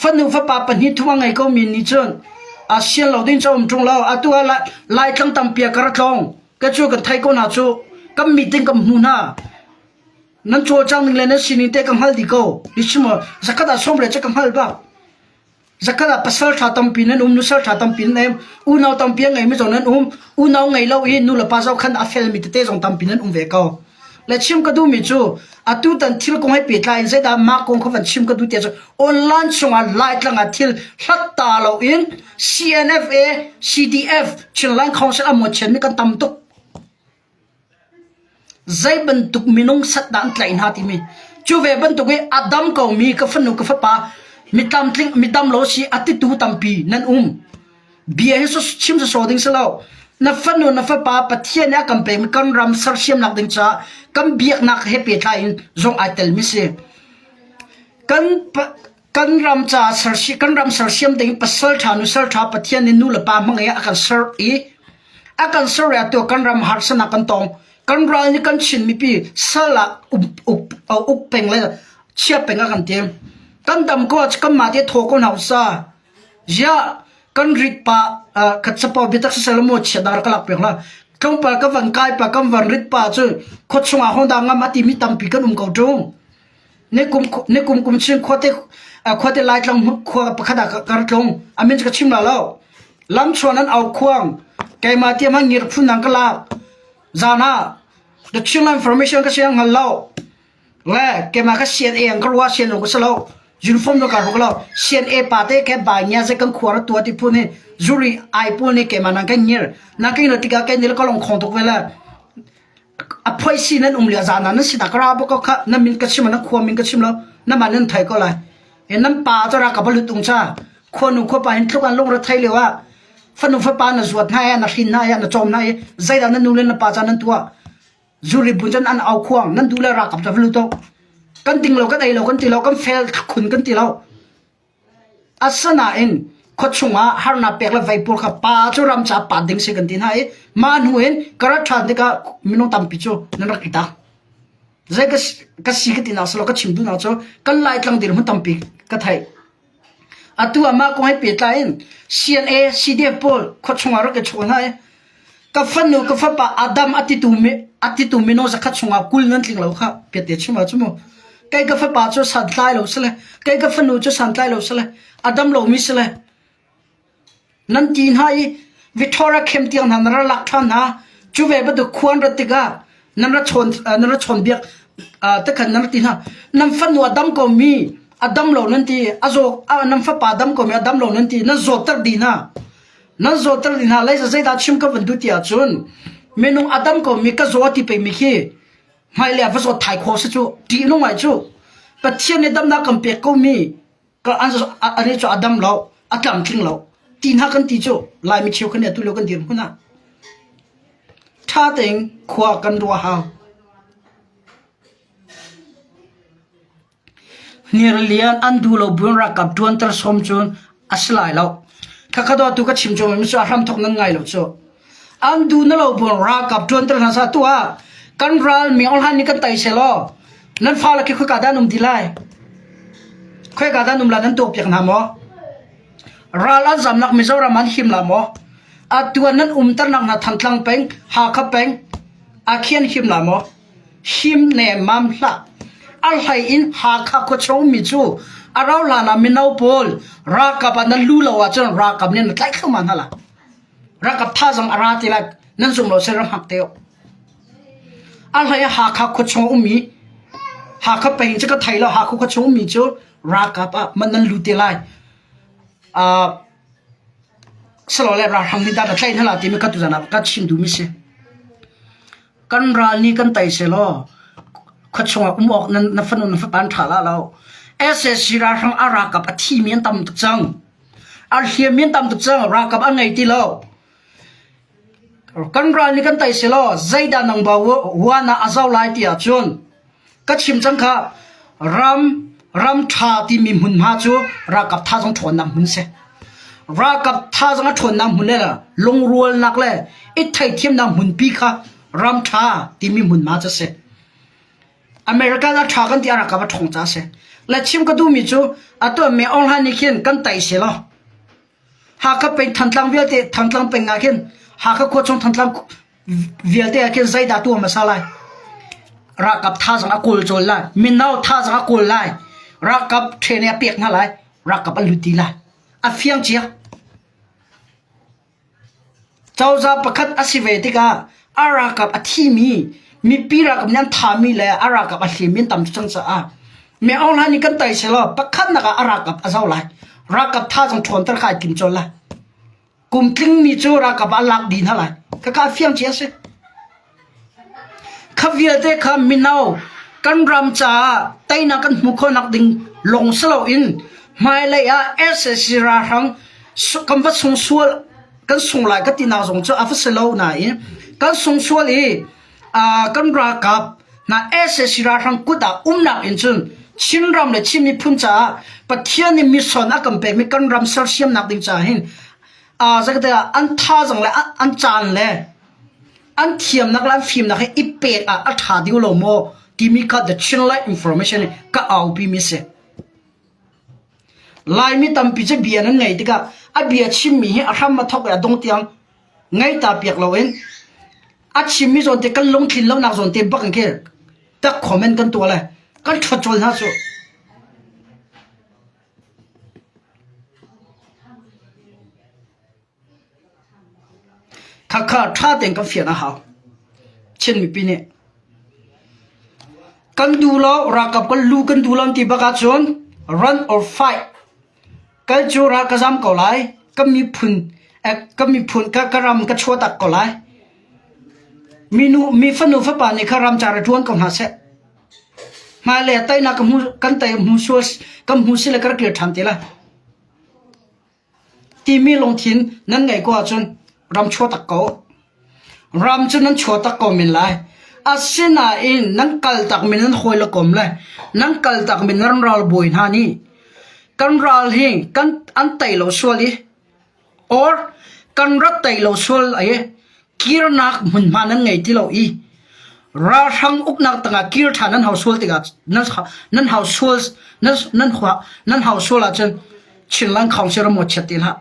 fanu fa pa pa ni thuang ngai ko mi ni chon sian lo din chom chung lo atua lai tlang tam pia kar thlong ka chu ka thai ko na chu kam meeting kam hu na nan cho chang ning le na sini te kam hal di ko ismo zakada somre cha kam hal ba zakada pasal tha tam pin nan nu sal tha tam pin nem u nau tam pia ngai mi zon nan u nau ngai lo nu la pa zau khan a fel mi te jong tam pin nan ve ko le chim ka du mi chu atu tan thil ko hai pe tla in da ma ko kho van chim ka du te chu online sunga light langa thil hlat ta lo in CNFA CDF chinlang council amo chen mi kan tam tuk zai ban tuk minung sat dan tlain ha ti mi chu ve ban tuk adam ko mi ka fanu ka fa pa mitam lo si ati tu tampi nan bia so chim so ding selo na fanu na fa pa pathian ya kam pe kan ram sar siam nak ding cha kam biak nak happy thain zong atel mi se kan ram cha sar si kan ram sar siam ding pasal tha nu sar tha pathian ni nu la pa mang ya akan sar ya to kan ram har sana kan tong kan ral ni kan chin mi pi sala up peng le chia peng kan tem kan dam ko kam ma te tho ko nau sa ya kan rit pa khatsapo bitak salamo chadar kalak pekla kong pa ka van kai pa kam van rit pa chu khot chunga honda nga mati mi tam pi kan ko jong ne kum chin khote lai tlang kho pa khada kar tlong amin ka chim la lo lam chonan au khuang kai ma ti ma ngir phun nang kala zana the chila information ka siang halo le ke ma ka sian eng ka wa sian ko salo uniform no ka hoklo sian pa te ke ba nya se kan khwar tu ti phune juri ai pol ne ke mana ka nyir na ke no tika ke nil ko long khong tok wela a phoi si nan lia zana na si ta kra bo ko kha na min ka chim na khwa min ka chim lo na ma nan thai ko la en nam pa to ra ka balu tung cha kho nu kho pa hin thuk an long ra thai lewa fanu fa pa na zuat na ya na hin na ya na chom na ye zai da na nu le na pa cha nan tua juri bunjan an au khuang nan du la ra kap ta lu to kan ting lo kan ai lo kan ti lo kan fel khun kan ti lo asana in khochunga harna pekla vaipur kha pa chu ram cha pa ding se kan tin hai man huen kara than de ka mino tam pi chu nan rak ita zai ka si ka tin aslo ka chim du na chu kan lai tlang dir mu tam pi ka thai atu ama ko hai pe tla in CNA CDF pol khochunga ro ke chona hai ka fanu ka fa pa adam atitu mino za khachunga kul nan tling lo kha pe te chuma chumo kai ka fa pa chu san tlai lo sele kai ka fanu chu san tlai lo sele adam lo mi sele nan tin hai Victoria kem tiang nan ra lak than na chu ve ba du khuan ra tiga nan ra chon biak ta khan nan tin ha nam fanu adam ko mi adam lo nan ti azo nam fa pa adam ko mi adam lo nan ti na zo tar di na lai sa zai da chim ka vandu ti a chun เมนูอดัมก็มีกระโจที่ไปมีขี้ไม่เลี้ยงผสมไทยโคสจูดีน้องไม่จูปัจเจียนในดำนักกันเปียกก็มีก็อันนี้จูอดัมเราอัตลัมทิ้งเราตีนักกันตีจูลายมีเชียวกันเนี่ยตุเลียวกันเดียมคุณน่ะถ้าเต็งขวากันรัวหาวเนี่ยเรียนอันดูเราบุญรักกับดวนตรสมจูนอัศไลเราข้าขดตัวก็ชิมจูมันไม่ใช่ทำทอกนั่งไงเราจูอันดูนั่นเราบุญรักกับดวนตรนัสตัวกันรัลมีอลฮันนี่กันไต่เสลอนั่นฟ้าละคิดคุยกันด้านนุ่มดีไลคุยกันด้านนุ่มละนั่นตัวเปียกน้ำมอรัลอันจำนักมิจฉามันหิมละมออัดตัวนั้นตระนักนัดทันทังเป็งหาขับเป็งอาเขียนหิมละมอหิมเนมัมละอัลไฮอินหาขับก็ชงมิจูอาเราลานามินเอาโพลรักกับนั้นลู่ละว่าจนรักกับเนี่ยนั่นไล่เข้ามานั่นละรักกับท่าจังอาราติละนั่นส่งเราเสร็จหักเตียวอัลไฮหาขับก็ชงมีหาขับเป็งจะก็ไทยแล้วหาขับก็ชงมีจูรักกับมันนั่นลู่ติไลสโลเลราหังนิดาใช่นั่นแหละที่มีกัตุจานะกัดชิมดูมิเสกันรานี่กันไตเสลอขัดชงออกนั่นฟันนั่นฟันถ่าละเราเอสสิราหังอารากับที่เมียนตำตุจังอาเฮียเมียนตำตุจังรากับอันไหนที่เรากันรานี่กันไตเสลอใจดานังบ่าววานาอาเจ้าไล่ที่อาจวนกัดชิมจังค่ะรำชาที่มีหุ่นมาจูรากับท่าจังถอนน้ำหุ่นเสรักกับท่าจังทนน้ำหุ่นเลยล่ะลงรัวนักเลยไอ้ไทยเทียมน้ำหุ่นปีค่ะรำชาที่มีหุ่นมาจะเสอเมริกาจะชากันที่อารักกับทงจ้าเสและชิมก็ดูมิจูอ่ะตัวเมออลฮันนี่เขียนกันไตเสละหากเป็นทันทังเวียเตทันทังเป็นงาเขียนหากโคชงทันทังเวียเตเขียนใจดาตัวมาซาไลรักกับท่าจังกุลโจลไลมินเอาท่าจังกุลไลรักกับเทเนียเปียกนั่นไลรักกับอลุตีไลอาเฟียงเจียเจ้าจะประคัดอาศิเวติกาอารากับอาทีมีปีรักกับยันทามีเลยอารากับอาทีมีตำจังสะอาเมื่อเอาหน้านี้กันไต่เสลอประคัดนักอารากับอาเจ้าไรรักกับท่าจังทวนตะขายกินจนละกุมคลิ้งมีจูรักกับอาลักดีนั่นแหละก็อาเฟียงเจียสิข้าเวียเตข้ามินเอากันรำจ่าไตนักกันมุขนักดิ่งลงสโลอินไม่เลยเอสสิราหังคำว่าส่งส่วนกันส่งหลายก็ตีนาส่งจะอัฟเซโลไหนกันส่งส่วนกันรักกับนะเอสสิราหังกุดานักอินจุนชินรำเลยชิมีพุ่นจ่าปะเทียนมิสอนนักกันเป็นมีกันรำเซลเซียมนักดิ่งจ่าหินจะก็ได้อันท่าจังเลยอันจานเลยอันเทียมนักล้านฟิล์มนักให้อีเป็ดอัฐาดิวโลโมที่มีก็เดชินไลน์อินฟอร์เมชันก็เอาไปมิเสลายมีตำปีจะเบียนั้นไงที่ก็อาเบียชิมมีให้อาทำมาทอกกับดงเตียงไงตาเปียกเราเองอาชิมมีส่วนที่กันลงทิ้งแล้วนักส่วนเต็มปักกันแค่ตักคอมเมนต์กันตัวเลยกันชดจนฮะสุข้าท่าเต็งกับเฟียนะฮะเช่นมีปีนี้กันดูแล้วรักกับกันลูกันดูแล้วที่บักอาจวน run or fight cái chỗ ra cái giam cổ lại cái mi phun cái ram cái chỗ đặt cổ lại mi phân nụ phát bản này cái ram trả truan còn hả sẽ mà lẽ tay na cái tay mu xua là cái kia tham thế là thì mi long thiên nên ngày qua chân ram chỗ đặt cổ ram chân nên chỗ đặt cổ mình lại asina in nên kal tak mình nên khôi là cổ lại nên kal tak mình nên ral bồi ha niกันรัลหิงกันอันไตโลชัวลีorกันรัตไตโลชัวไอ้กีรนักมุนมานั่งไงที่เราอีราชังอุกนักตั้งแต่กีรฐานนั้นเฮาชัวติกัดนั้นเฮาชัวนั้นเฮาชัวละจนชินลังของเชื่อมดเฉติละ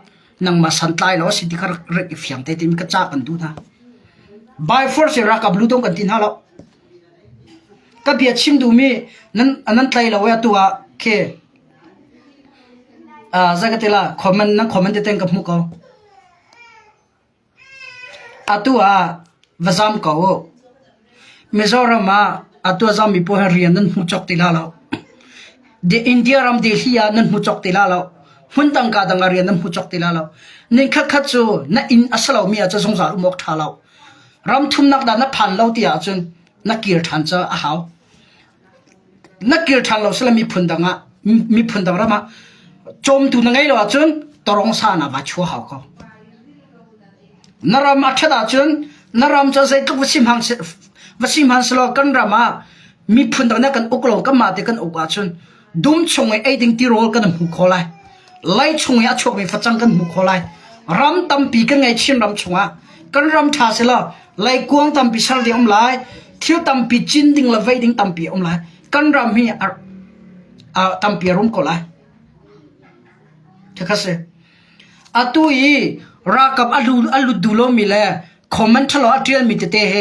นั่งมาสันไตแล้วสิที่เขาเรียกเฟียงแต่ที่มันก็จ้ากันดูนะ by force รักกับลูกต้องกันตินฮะแล้วก็เบียดชิมดูมีนั้นอันนั้นไตเราเว้ยตัวเคzagatila comment na comment ten kap muko atua vazam ko mizorama atua zami po harian nan huchok tilalo de india ram delhi nan huchok tilalo huntang ka dangarian nan huchok tilalo nin kha kha chu na in asalo mi acha songsa umok thalo รำทุ่มนักดานนักผ่านเราที่อาจนนักเกียรติทันจะหาวนักเกียรติทันเราสละมีพันดังอ่ะมีพันดังระมาจมตุนังไงเราอาจนตรองสานาบัชัวหาวเขานารามอัชดาจนนารามจะใส่ทุกวิสิมหังสโลกันรามามีพันดังนักกันอุกโลกันมาเด็กันอุกอาจนดุมชงไอ้ดิ่งที่โรลกันมุขโลายไล่ชงไอ้ชกไอ้ฟัดจังกันมุขโลายรำตั้มปีกันไงชินรำชงอ่ะกันรำท่าเสละไล่กวางตั้มปีชาดีอมไลเที่ยวตั้มปีจินดิ่งละเวดิ่งตั้มปีอมไลกันรำมีตั้มปีรุ่มก็ไลเท่ากันสิอาตุยรักกับอลูดูโลมิเลคอมเมนต์ทะเลาะเทียนมิเตเตเฮ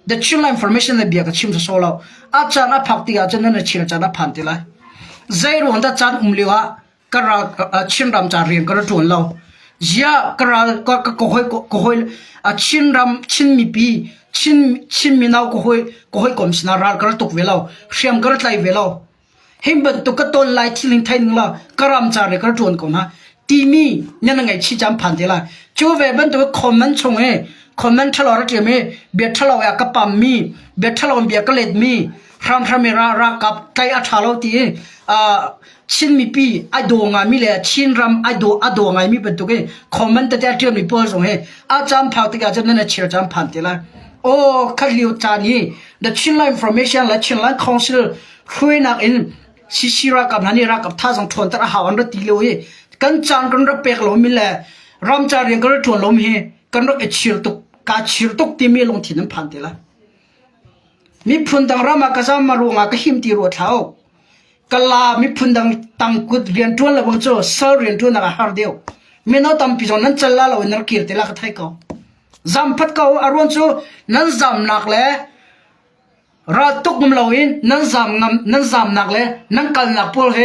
the chilla information เลยเบียกับชิมจะโซลอาจารย์พักที่อาจารย์นั่นชิลจารย์พันติไลใจรู้ว่าจารย์ลิวะกระชินรำจารีนกระจุนเรายากระก็หอยชินรำชินมีปีชินมีนาวก็หอยกอมสินารัลกระตุกเวลาเชียมกระไลเวลาเห็นบันตุกต้นไล่ที่ลิงไทยนึงละกระรำจารีกระจุนก่อนนะทีมีเนี่ยนั่งไงชี้จำพันติไลจูเวบันตุกคอมเมนต์ชงคอมเมนต์ทะเลาะเรื่องมีเบียดทะเลาะอยากกับปั๊มมีเบียดทะเลาะเบียดกระเล็ดมีพรำเมรากับไกอัฐาเราตีชินมีปีไอโดงามีเลยชินรำไอโดงามีเป็นตัวเองคอมเมนต์แต่เรื่องมีโพสต์ส่งให้อาจารย์พาวติกาจะนั่นเชื่อจำพันติละโอ้ขัดเลี้ยวจานี้ the ชินไลน์ information และชินไลน์ council คุยนักอินชิรักกับนันนี่รักกับท่าสังทวนตระหาวันรตีเลี้ยวกันจานกันรับเปกลมมีเลยรำจารีกันรับทวนลมเฮกันรับเชื่อตุกกาเชื่อตุกที่มีลงที่นั้นพันติละมีพุนดังรามากระซามารุงากระหิมตีรัวเท้ากลามีพุนดังตังกุดเรียนทุนละบังโจเซอร์เรียนทุนนักหาร์เดียวมีน้อตัมพิจนั้นจัลลาเราเนรกีร์ติลักไทยเขาจำพัดเขาอารมณ์โจนั้นจำนักเลยรัตุกมุมเราอินนั้นจำนักเลยนั้นกัลนักพูดเฮ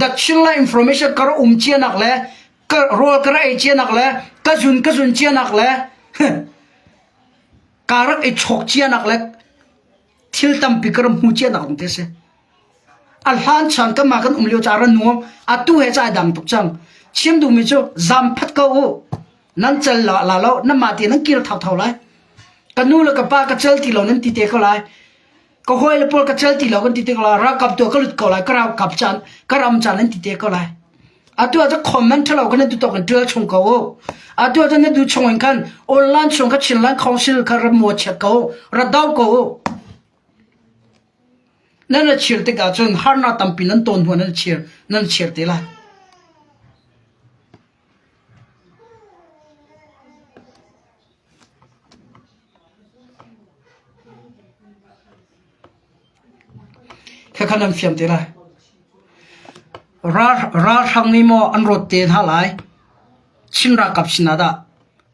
ดัชชินละอินโฟร์เมชันกระเชียนักเลยกระรัวกระเชียนักเลยกระจุนเชียนักเลยการักชกเชียนักเลยทิลตัมปิกรมูเชียนักองเทเสอัลฮันชันก็มากันเลี้ยวจารันนัวอัตุเฮจ่ายดังตุกจังชิมดูมิจูจำพัดเขานั่นจะลานั่นมาตีนั่นกินเท่าไรกันนู่นแล้วกับป้าก็เจลตีเรานั่นตีเตะเขาไรก็ห้อยแล้วพอก็เจลตีเรากันตีเตะเขาไรรักกับตัวก็หลุดเขาไรก็เรากับจันก็รำจันนั่นตีเตะเขาไรอัตัวจะคอมเมนต์เราก็นั่นดูตัวกันเจอชงเขาอัตัวจะนั่นดูชงกันออนไลน์ชงก็ชินไลน์คอนซิลก็รำมัวเช็คเขาระดาวเขานั่นเชื่อติกาจนฮาร์นาตัมปีนั่นต้นหัวนั่นเชื่อติละแค่ขนาดฟิล์มติละราทางนี้มออันรถเตะท่าไรชินรักกับชินาดา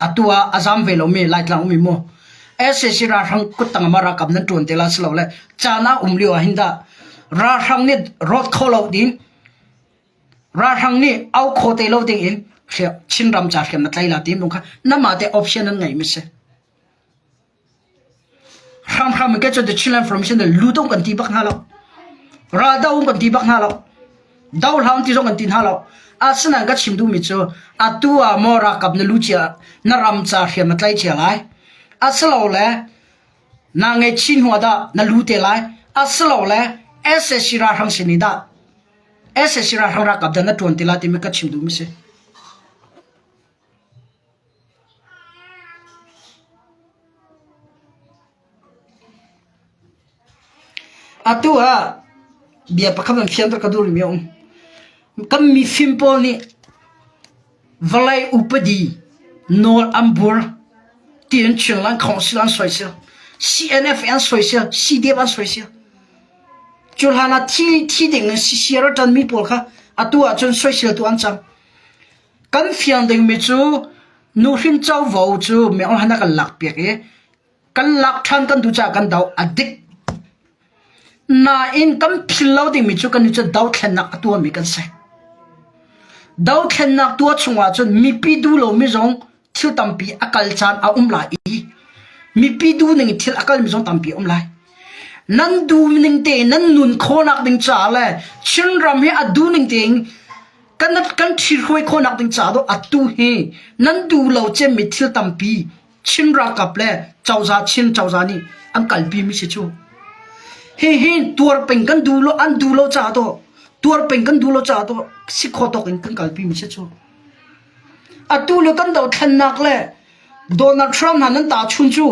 อัตัวอาจารย์เวลมีไล่ทางมีมอเอสเอราทางกุตังมารักกับนั่นจวนเตลัสเราเลยจานาเลียวหินดาราทางนี้รถเขาเราดินราทางนี้เอาโคเตเราดินเสียชินรำจ่าเขียนนัดไล่ลาดิมลงค่ะนั่นมาแต่ออปชั่นนั้นไงมิเซ่รำมันก็จะได้ชินอินโฟร์เมชันเดลูต้องกันตีบักฮาเราราดาวกันตีบักฮาเราดาวหางที่ต้องกันตีฮาเราอาสนังก็ชิมดูมิจูอัตัวมอรักกับนลูเชียนรำจ่าเขียนนัดไล่เชียไรอาสลาวเลยนางเอชินหัวดานั่นรู้เตลัยอาสลาวเลยเอสเอชิราทางสินิดาเอสเอชิราทางรักกับดันนั่นทวนเตลัยที่ไม่กัดชิมดูมิเสอาตัวเบียร์ประคับมันเฟียนตะกระดูริมีองก็มีฟิมโปนี่วลัยอุปดีโนลอัมบูร์ที่อันเชิงลังของสิลันสวยเสีย CNF อันสวยเสีย CDF อันสวยเสียจุลฮานาที่ดิ่งนั้นเสียร์จันมีปอลค่ะอาตัวจนสวยเสียตัวอันจังกันเฟียนดิ่งมีจูนูรินเจ้าวัวจูไม่เอาหันกันหลักเปียกกันหลักทันกันดูจากกันดาวอดิกน่าอินกันพิลเลาดิ่งมีจูกันจะดาวแค่นักตัวมีกันเสดาวแค่นักตัวชงว่าจนมีปีดูโลมีจงทิลตัมปีอากาศจานเอาลายมีปีดูหนึ่งทิลอากาศมีจงตัมปีลายนั่นดูหนึ่งเตนั่นนุนโคนักดึงจ่าเลยชินรำให้อดูหนึ่งเตงกันทิลหวยโคนักดึงจ่าdoอดูเฮนั่นดูเราเจมิทิลตัมปี ชินรักกับเล่เจ้าจาชินเจ้าจานี่อันกัลปีมิชิจูเฮ้ตัวเป็นกันดูโลอันดูโลจ่าตัวเป็นกันดูโลจ่าตัวสิขอตกินกันกัลปีมิชิจูอัตุโลกันดาวทันนักเล่โดนัลด์ทรัมป์นั้นตาชุนจู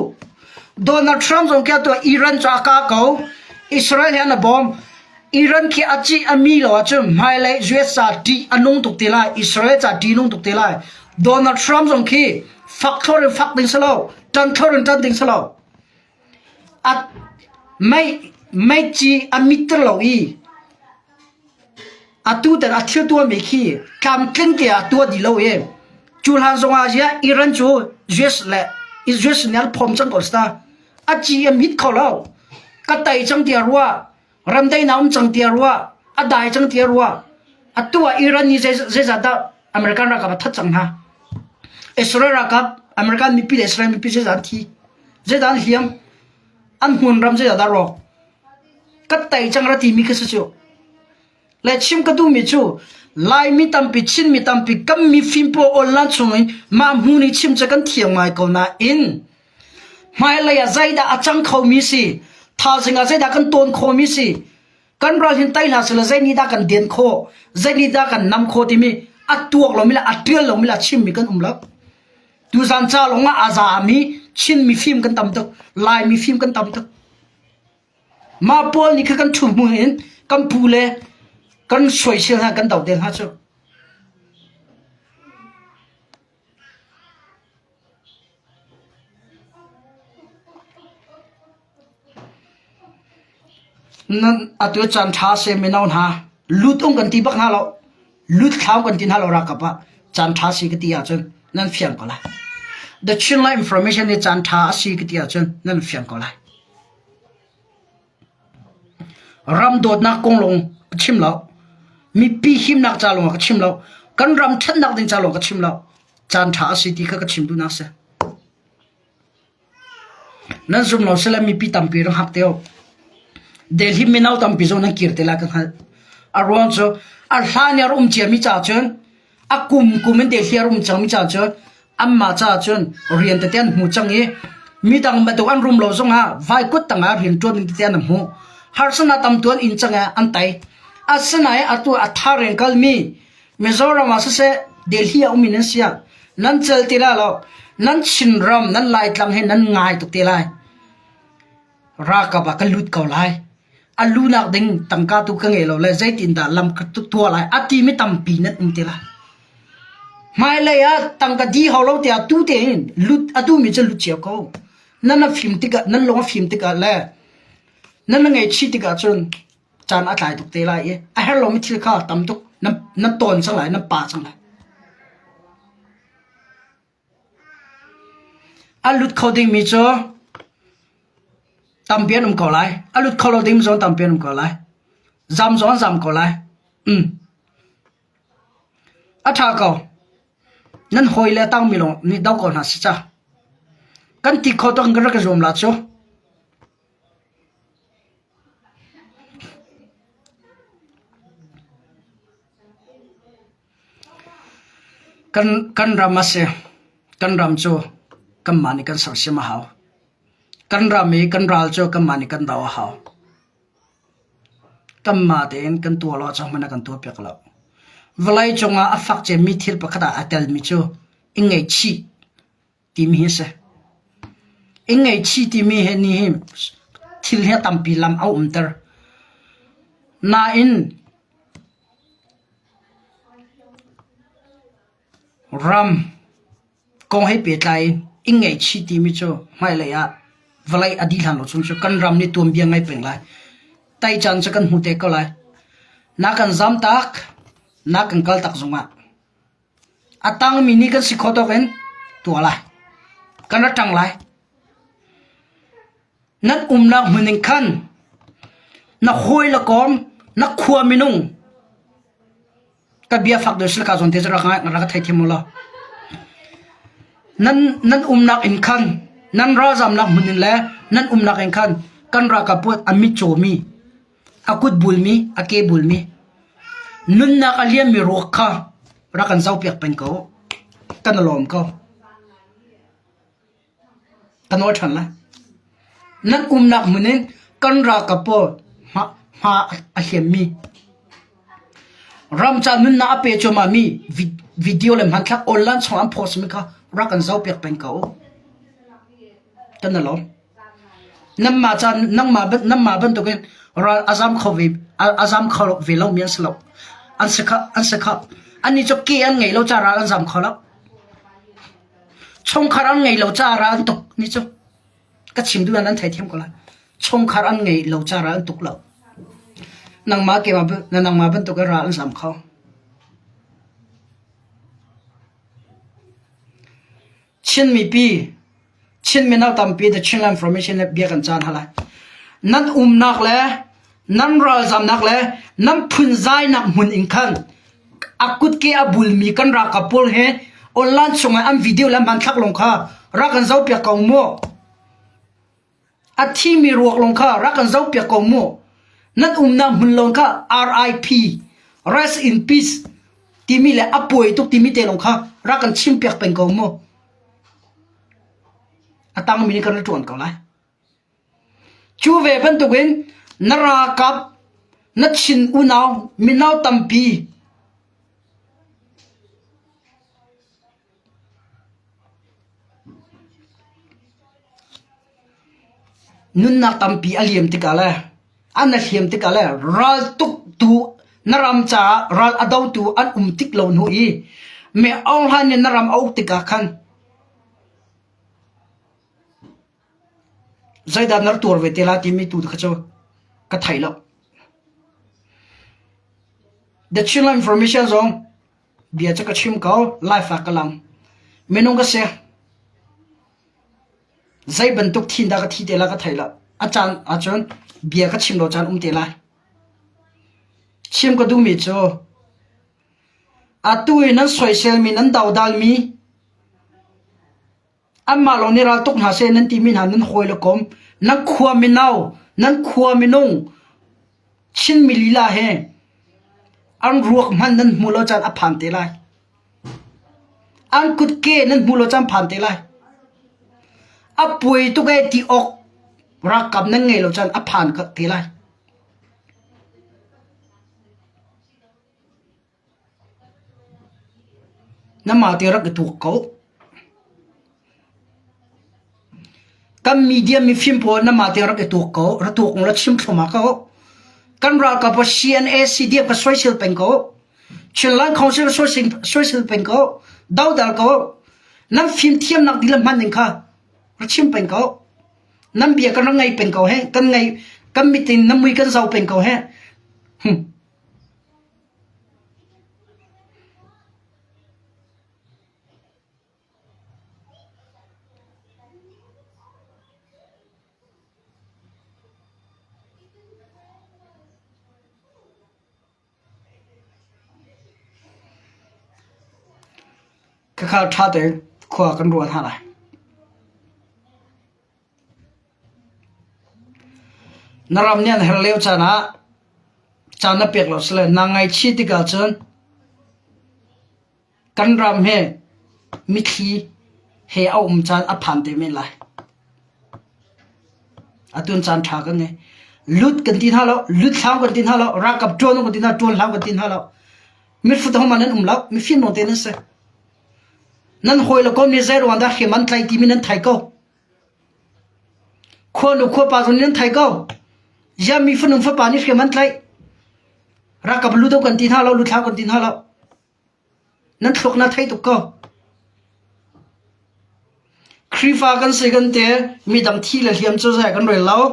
โดนัลด์ทรัมป์ส่งแก่ตัวอิหร่านจากาเขาอิสราเอลนะบอมอิหร่านที่อาจีอามีแล้วจะไม่เลยยูเอสจะดีอันนุ่งตุกเตลัยอิสราเอลจะดีนุ่งตุกเตลัยโดนัลด์ทรัมป์ส่งที่ฟักทอร์ฟักดิ้งสลาวจันทอร์จันดิ้งสลาวอัดไม่จีอามิตรเราอีอัตุแต่อัดเที่ยวตัวไม่ขี้คำกลิ้งเกี่ยตัวดีเราเองจูฮันส่งอาเซียอิหร่านจูยูเอสและอิสราเอลเนี่ยพร้อมจังก่อนสตาอาจีอามิตรเขาแล้วก็ไต่จังเดียรัวรำได้น้ำจังเดียรัวอัดได้จังเดียรัวอัดตัวอิหร่านนี่เจจะอเมริกันรักกับทัดจังฮะอิสราเอลรักกับอเมริกันมีปีอิสราเอลมีปีเจจะทีเจจะเฮียมอันหุ่นรำเจจะรอก็ไต่จังรัฐมีขึ้นจู่และชิมก็ดูมิจู่ลายมีตั้มปีชินมีตั้มปีก็มีฟิล์มโปอลันชงมาหูนี่ชิมจะกันเที่ยงไม่ก็น่าอินไม่เลยอะใจด่าอาจังเขามีสิท่าสิงห์ใจด่ากันต้นเขามีสิกันเราเห็นไต่หาสิละใจนี่ด่ากันเดียนโคใจนี่ด่ากันนำโคที่มีอัดตัวเราไม่ละอัดเดือดเราไม่ละชิมมีกันลักดูสันจ้าลงมาอาซามีชินมีฟิล์มกันตั้มตึกลายมีฟิล์มกันตั้มตึกมาปอลนี่คือกันถูกมือเห็นกันพูเลยกันสวยเชียวฮะกันดาวเด่นฮะเจ้านั่นอัตัวจันทราเซไม่น่าหนาลุดองกันตีบักฮาเราลุดข้าวกันตีนฮาเรารักกับว่าจันทราสีกตีอาจนนั่นเฟียงก็เลย The channel information ในจันทราสีกตีอาจนนั่นเฟียงก็เลยรำโดดนักกงลงชิมแล้วมีปีหิมนักจาลงก็ชิมแล้วกันรำชันนักดินจาลงก็ชิมแล้วจันทราสีตีก็ชิมดูนักเสนั่นสมเราเสร็จมีปีตั้มปีรังหักเดียวเดลิมินาตัมปิโซนักเกียรติละกันฮะอารมณ์โซอาหารยารุมเจียมิจ่าจนอากุมเดลิยารุมจังมิจ่าจนอัมมาจ่าจนเรียนแต่เตียนหูจังเอมีตังมาตัวอันรุมเราส่งฮะไฟกุดตังอาเรียนตัวนึงเตียนหูฮาร์สนาตัมตัวอินจังอันไตอาสนายอัตัวอัฐาเรงกัลมีเมโซรามาสเซเดลิยาอุมินเซียนั่นเจลติลาเรานั่นชินรำนั่นไล่ตังเห็นนั่นง่ายตุกเตลัยรักกับกัลลุดเขาไล่อัลลูนักดึงตังกาตุกังเอโลและใจตินดาลำกตุตัวไรอัติไม่ตัมปีนัดเตละไม่เลยอะตังกาดีเขาเราเตียตุเตนลุดอดูมิจะลุดเชียวเขานั่นน่ะฟิล์มติกะนั่นลงฟิล์มติกะแหละนั่นไงชีติกะจนจานอัดไหลตุกเตละเอไอ้เฮลโลมิทิลข้าตัมตุกนั่นตอนสังไหลนั่นป่าสังไหลอัลลุดเขาดึงมิจ้ตัมเปียนก่อไล่อลุดเขาเราดิ้มซ้อนตัมเปียนก่อไล่จำซ้อนจำก่อไล่อัฐาเขานั่นหอยเล่ตั้งมิลงนี่ดาวก่อนหาสิจ้ากันติเขาต้องกระกระจมลาโจกันรามาเสกันรำโจกันมานี่กันสักเสียมาหาวกันรามีกันรัลโจกันมานี่กันดาวหาวกันมาเต็นกันตัวเราจังมันกันตัวเปียกเราเวลาจงอาฟักเจมิทิลปะขดาอัตลมิโจอิงไงชีทีมีเสอิงไงชีทีมีเฮนี่ทิลเฮตัมปีลำเอาเตอร์นาอินรัมกงให้เปียกไลอิงไงชีทีมิโจไม่เลยอะเวลาอดีตหันเราชมกันรำนี่ตัวเบียงไงเป็นไรไต่จันจะกันหูเตะก็ไรนักกันจำตักนักกันกัลตักจงอ่ะอัตังมินิกันสิขอตัวกันตัวไรกันรัตังไรนั่นนักมันยังคันนักหอยละกอมนักขวามินุงกับเบียฟักเดือดสกัดจนเทจรักไงรักไทยที่มุลนั่นนักอินคันนั่นราจำนักมุนินแลนั่นนักเองคันกันรักกับพวกอามิโจมีอากุดบุลมีอาเกบุลมีนุนนักเลี้ยมีรัวข้ารักกันเจ้าเปียกเป็นเขากันลมเขา กันว่าฉันละนั่นหนักเหมือนกันรากระโปมาอาเขียมมีรำจานุนน่าเปจมามีวิดีโอเลยมันทักออนไลน์ส่งอันโพสต์มีค่ะรักกันเจ้าเปียกเป็นเขากันนั่นหรอนั่นมาจานนั่งมาบันตุกันเราอาจารย์เขาวิลามีอันสลับอันสักอันนี้จะกี่อันไงเราจะรักอันจำเขาแล้วชงคารันไงเราจะรักอันตุกนี่จะก็ชิมดูนั้นไทยเทียมกันละชงคารันไงเราจะรักอันตุกแล้วนางมาเก็บมานั่นนางมาเป็นตัวกระไรอันสำคัญชินมีปีชินมีนักตามปีแต่ชินอินฟอร์เมชันเนี่ยเบียกันจานฮะละนั่นนักเลยนั่นรอจำนักเลยนั่นพุ่นใจนักหุ่นอิงคันอากุดเกียบุลมีกันรักกับพลเฮออนไลน์ส่งอันวิดีโอแล้วมันทักลงค่ะรักกันเจ้าเปียกกงโม่อาที่มีรวกลงค่ะรักกันเจ้าเปียกกงโม่นั่นนำหุ่นลงค่ะ RIP Rest in Peace ที่มีเลยอป่วยทุกที่มีเตลงค่ะรักกันชิมเปียกเป็นกงโม่ตั้งมินิกันรถจวนกันเลยชูเวเป็นตัวเองนรากับนัดชินนาวมินาวตัมปีนุนนักตัมปีอเลียมติกาเลยอันนั้นเลียมติกาเลยรัลตุกตูนรำจ่ารัลอดาวตูอันติกลาวนุยเมื่อเอาหันเนี่ยนรำเอาติกาขันใจดำนักตัวเวทีลาที่มีตัวเขาจะกระไทยแล้ว The children information zone เบียจะกระชิมเขาไลฟ์ฝากกำลังไม่นุ่งก็เสียใจบรรทุกทีนดากทีเตลากระไทยแล้วอาจารย์เบียกระชิมเราอาจารย์เตลาชิมก็ดูมีโจอาตุยนั้นสวยเซลมีนั้นดาวดาลมีอันมาลงนี่เราตุกหาเซนั้นที่มีหานั้นคอยละกมนั้นขวามินาวนั้นขวามินงชินมิลีลาเฮอันรวกมันนั้นมูลจันอภันเตลายอันกุดเกนั้นมูลจันพันเตลายอับป่วยตุกไอที่ออกรักกับนั่งไงเราจันอภันก็เตลายน้ำมาเตรักถูกเขากันมีเดียมีฟิล์มพอน้ำมาเตรักถูกเขาระถูกของเราชิมสมาเขากันรักกับ CNA CDF ก็ช่วยเชลเป็นเขาเชลลังเขาช่วยเชลเป็นเขาดาวดาลเขาน้ำฟิล์มเทียมนักดิลมันหนึ่งค่ะเราชิมเป็นเขาน้ำเบียกันไงเป็นเขาแฮะกันไงกันมีตินน้ำมือกันเศร้าเป็นเขาแฮะข้าวชาเตอขวากันรัวท่าไรนรำเนี่ยเฮลเลวจานะเปียกหลอดเลยนางไงชีติกาจนกันรำเฮมิคีเฮเอาจานอภันเตมินไรอตุนจานทากันเนี่ยลุดกันตินฮาแล้วลุดล้างกันตินฮาแล้วรักกับโจนกันตินฮาโจนล้างกันตินฮาแล้วมิฟุตห้องมันนั้นแล้วมิฟินโนเตนัสนั่นหอยละก็มีใจรวนได้เขียมันไทยที่มีนั้นไทยก็คนลูกคนป่าตรงนี้นั้นไทยก็ยามีฝนฟ้านี่เขียมันไทยรักกับลุดกันตินฮาแล้วลุดล้างกันตินฮาแล้วนั่นทุกนั้นไทยตุกก็ครีฟ้ากันสิกันเตะมีดำที่ละเขียมจะใส่กันเลยแล้ว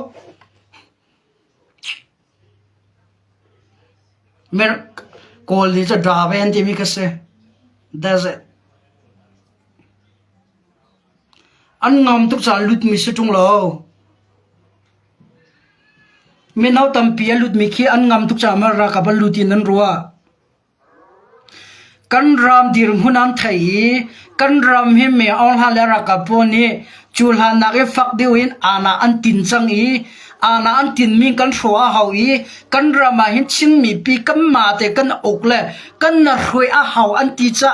เมื่อโกลนี่จะด่าไปอันที่มีกันเสียได้สิอันงามทุกสารลุดมีสุดจงเราเมื่อเราทำเปียลุดมีขี้อันงามทุกสารมารักกับลุดินนั้นรัวกันรำดีรุ่งนั้นไทยกันรำให้เมื่อเอาหาเลรักกับพวกนี้จูลหานักฟักเดียวอินอาณาอันตินจังอีอาณาอันตินมีกันชัวหาอีกันรำมาเห็นชินมีปีกันมาแต่กันอกเลยกันน่ารวยอาหาอันติจ้า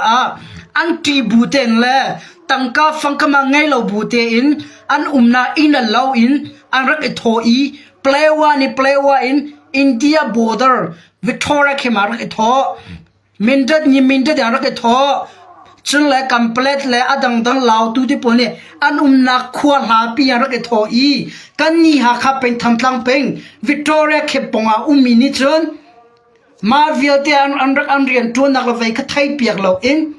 อันตีบูเตนเลย tăng ca phăng cái mà ngay lâu bù tê in an na in an lâu in an rắc cái thô ý plewa in India border Victoria khi mà rắc cái thô minted an rắc cái thô chân lại complete lại adang lao tu đi bồn nè an na khua la pi an rắc cái thô ý cái ni ha khap pen tham tlang pen Victoria khi bonga mini chân mà việc thì an rắc an riêng tuôn nạc là vậy cái thay biếc lâu in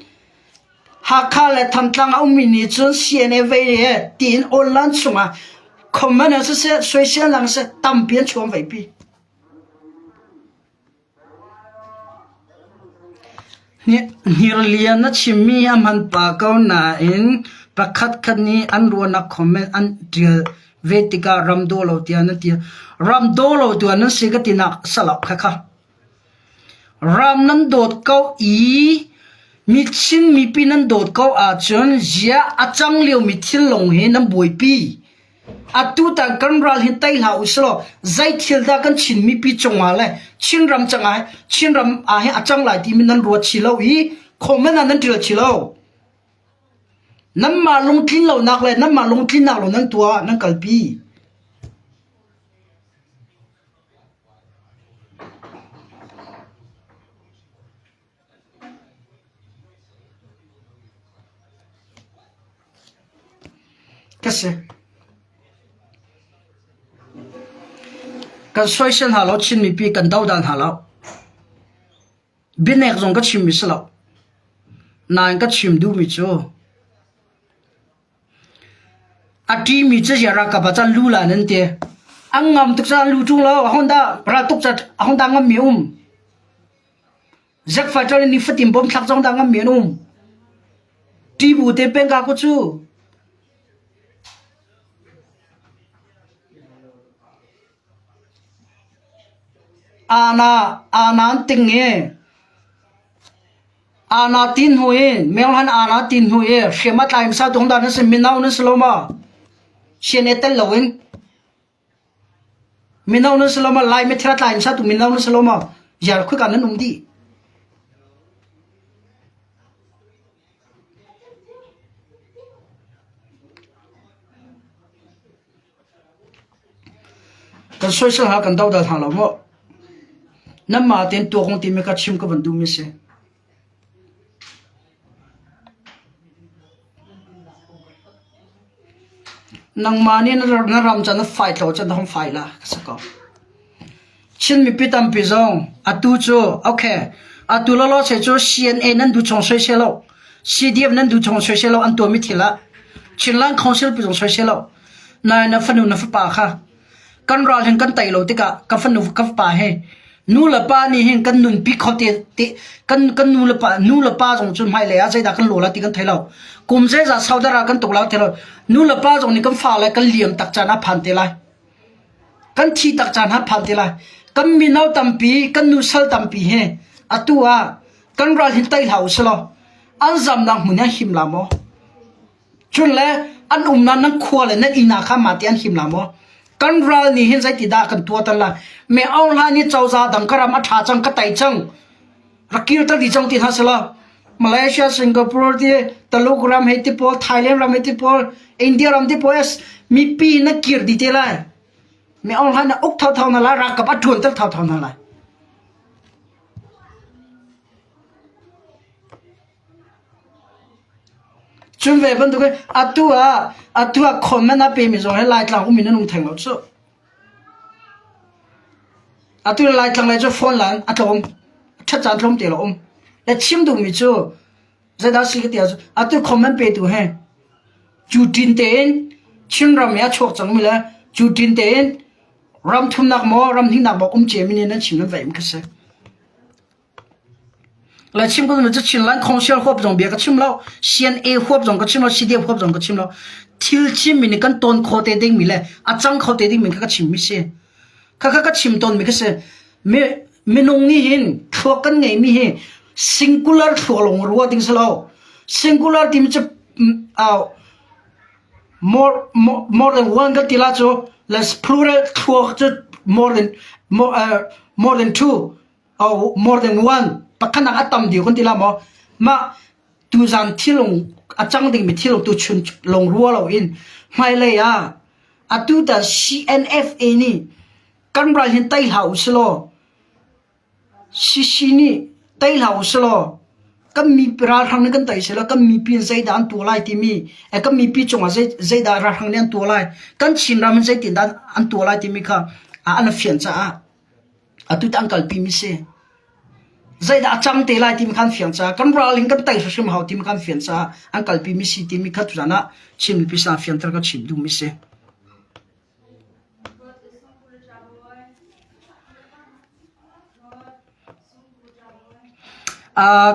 hakha le thamtlang a mini chun cnv ye tin online chunga comment se social lang se tampian chuam vai pi ni hirlian na chimi aman pa ko na in pakhat khani an ruana comment an deal vetika ramdolo tian tia ramdolo tu an sigatina salak kha ram nan dot kau i mi chin mi pinan dot ko a chon zia achang liu mi thil long he nam boi pi atu ta kan ral hin tai la uslo zai thil da kan chin mi pi chonga le chin ram changa chin ram a he achang lai ti min nan ro chilo hi khomen nan til chilo nam ma long thin lo nak le nam ma long thin nak lo nan tua nan kalpi kasi kan social halo chin mi pi kan dau dan halo binek zong ka chim mi salo nan ka chim du mi cho ati mi che yara ka ba chan lu la nan te angam tuk chan lu chung lo honda ra tuk chat honda ngam mi zak fa chon ni fatim bom thak jong da ngam mi ti bu te pen ka ko chu ana tinge ana tin huin melhan ana tin huye shema time sa dong da na se minau na sloma shene tel lowin minau na sloma lai me thra time sa tu minau na sloma yar khu kan num di kan social ha kan dau da thalo mo nam ma ten to kong ti me ka chim ka bandu mi se nang mani na ram chan na fight lo chan hom fight la sa ko chin mi pitam pi zong atu chu okay atu lo che chu cna nan du chong soi se lo cdf nan du chong soi se lo an to mi thila chin lang council pi chong soi se lo na fanu na fa pa kha kan ral hen kan tai lo tika ka fanu ka pa he nu la pa ni hen kan nun pi khote te kan nu la pa jong chun mai le a chai da kan lo la ti kan thailo kum se za saudara kan tok la thelo nu la pa jong ni kan fa la kan liam tak chana phan te lai kan thi tak chana phan te lai kan mi nau tampi kan nu sal tampi he atua kan ral hin tai hau selo an zam nang munya him la mo chun le an nan nan khwa le na ina kha ma ti an him la mo kan ral ni hin zai ti da kan tua tan la me aw la ni chau za dang karam a tha chang ka tai chang rakir ta di chang ti ha sala Malaysia Singapore ti Telegram he ti pol Thailand ram he ti pol India ram ti pol mi pi na kir di te la me aw la na ok thau na la ra ka pa thun ta thau na la chun ve ban tu ke atua comment na pe mi zo he lai tlang u mi na nung thang lo chu atua lai tlang lai cho phone lan atom cha cha thom te lo le chim du mi chu za da si ke tia chu atua comment pe tu he chu tin ten chin ram ya chok chang mi la chu tin ten ram thum nak mo ram hing nak mo che mi ne na chim na ve mi ka se来chim ko这chim lan空小活不中别个chim了先 A 活不中个chim了 CD 活不中个chim了 til chim mi ni kan ton kho te ding mi le a chang kho te ding mi ka chim mi se ka chim ton mi ka se me nong ni hin thok kan ngai mi he singular tholong ro ding salo singular tim che more than one ka tila cho less plural thok more than two or more than one pakana atam di kon tila mo ma tu zan thilong achang ding mi thil tu chun long ruwa lo in mai le ya atu da CNFA ni kan bra hin tai hau slo CC ni tai hau slo kam mi ra thang ni kan tai selo kam mi pin zai dan tu lai ti mi e kam mi pi chonga zai da ra thang ni an tu lai kan chin ram zai tin dan an tu lai ti mi kha a an fian cha atu ta ankal pi mi se zai da chang te lai tim khan fian cha kan ra ling kan tai shim hau tim khan fian cha ankal pi mi si ti mi khat jana chim pi sa fian tar ka chim du mi se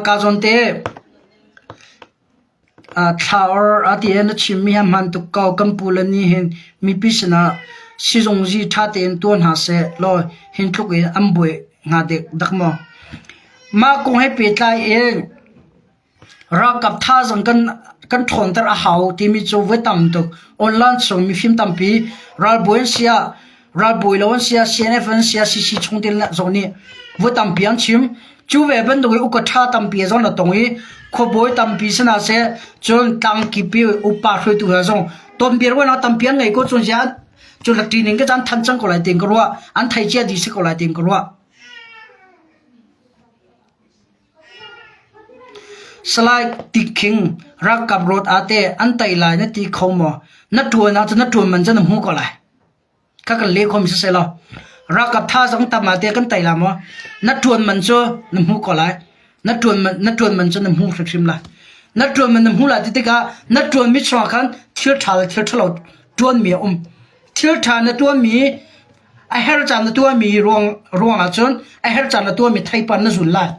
ka zon te thar ati en chim mi ham han tu kau kam pulani hen mi pi sna si jong ji tha ten ton ha se lo hin thuk e amboi nga de dakmo ma kong he pe tlai en ra kap tha jang kan thon tar a hau ti mi chu we tam tok online so mi film tam pi ral boin sia ral boi lon sia cnf sia cc chung til na zoni we tam pian chim chu ve ban doi u ko tha tam pi zon la tong i kho boi tam pi sana se chon tang ki pi u pa khoi tu ha zong tom bir wa na tam pian ngai ko chon sia chu la tin ke jan than chang ko lai ting ko wa an thai chia di se ko lai ting ko wa slai tiking rakap rot ate an tai lai na ti khomo na tu man jan mu ko lai ka kan le khom se lo rakap tha jang ta ma te kan tai la mo na tuan man cho na mu ko lai na tuan man cho na mu thrim la na tuan man na mu la ti ka na tuan mi chwa khan thir thalo tuan mi thir tha na tuan mi a her chan na tuan mi ruang a chon a her chan na tuan mi thai pan na zun lai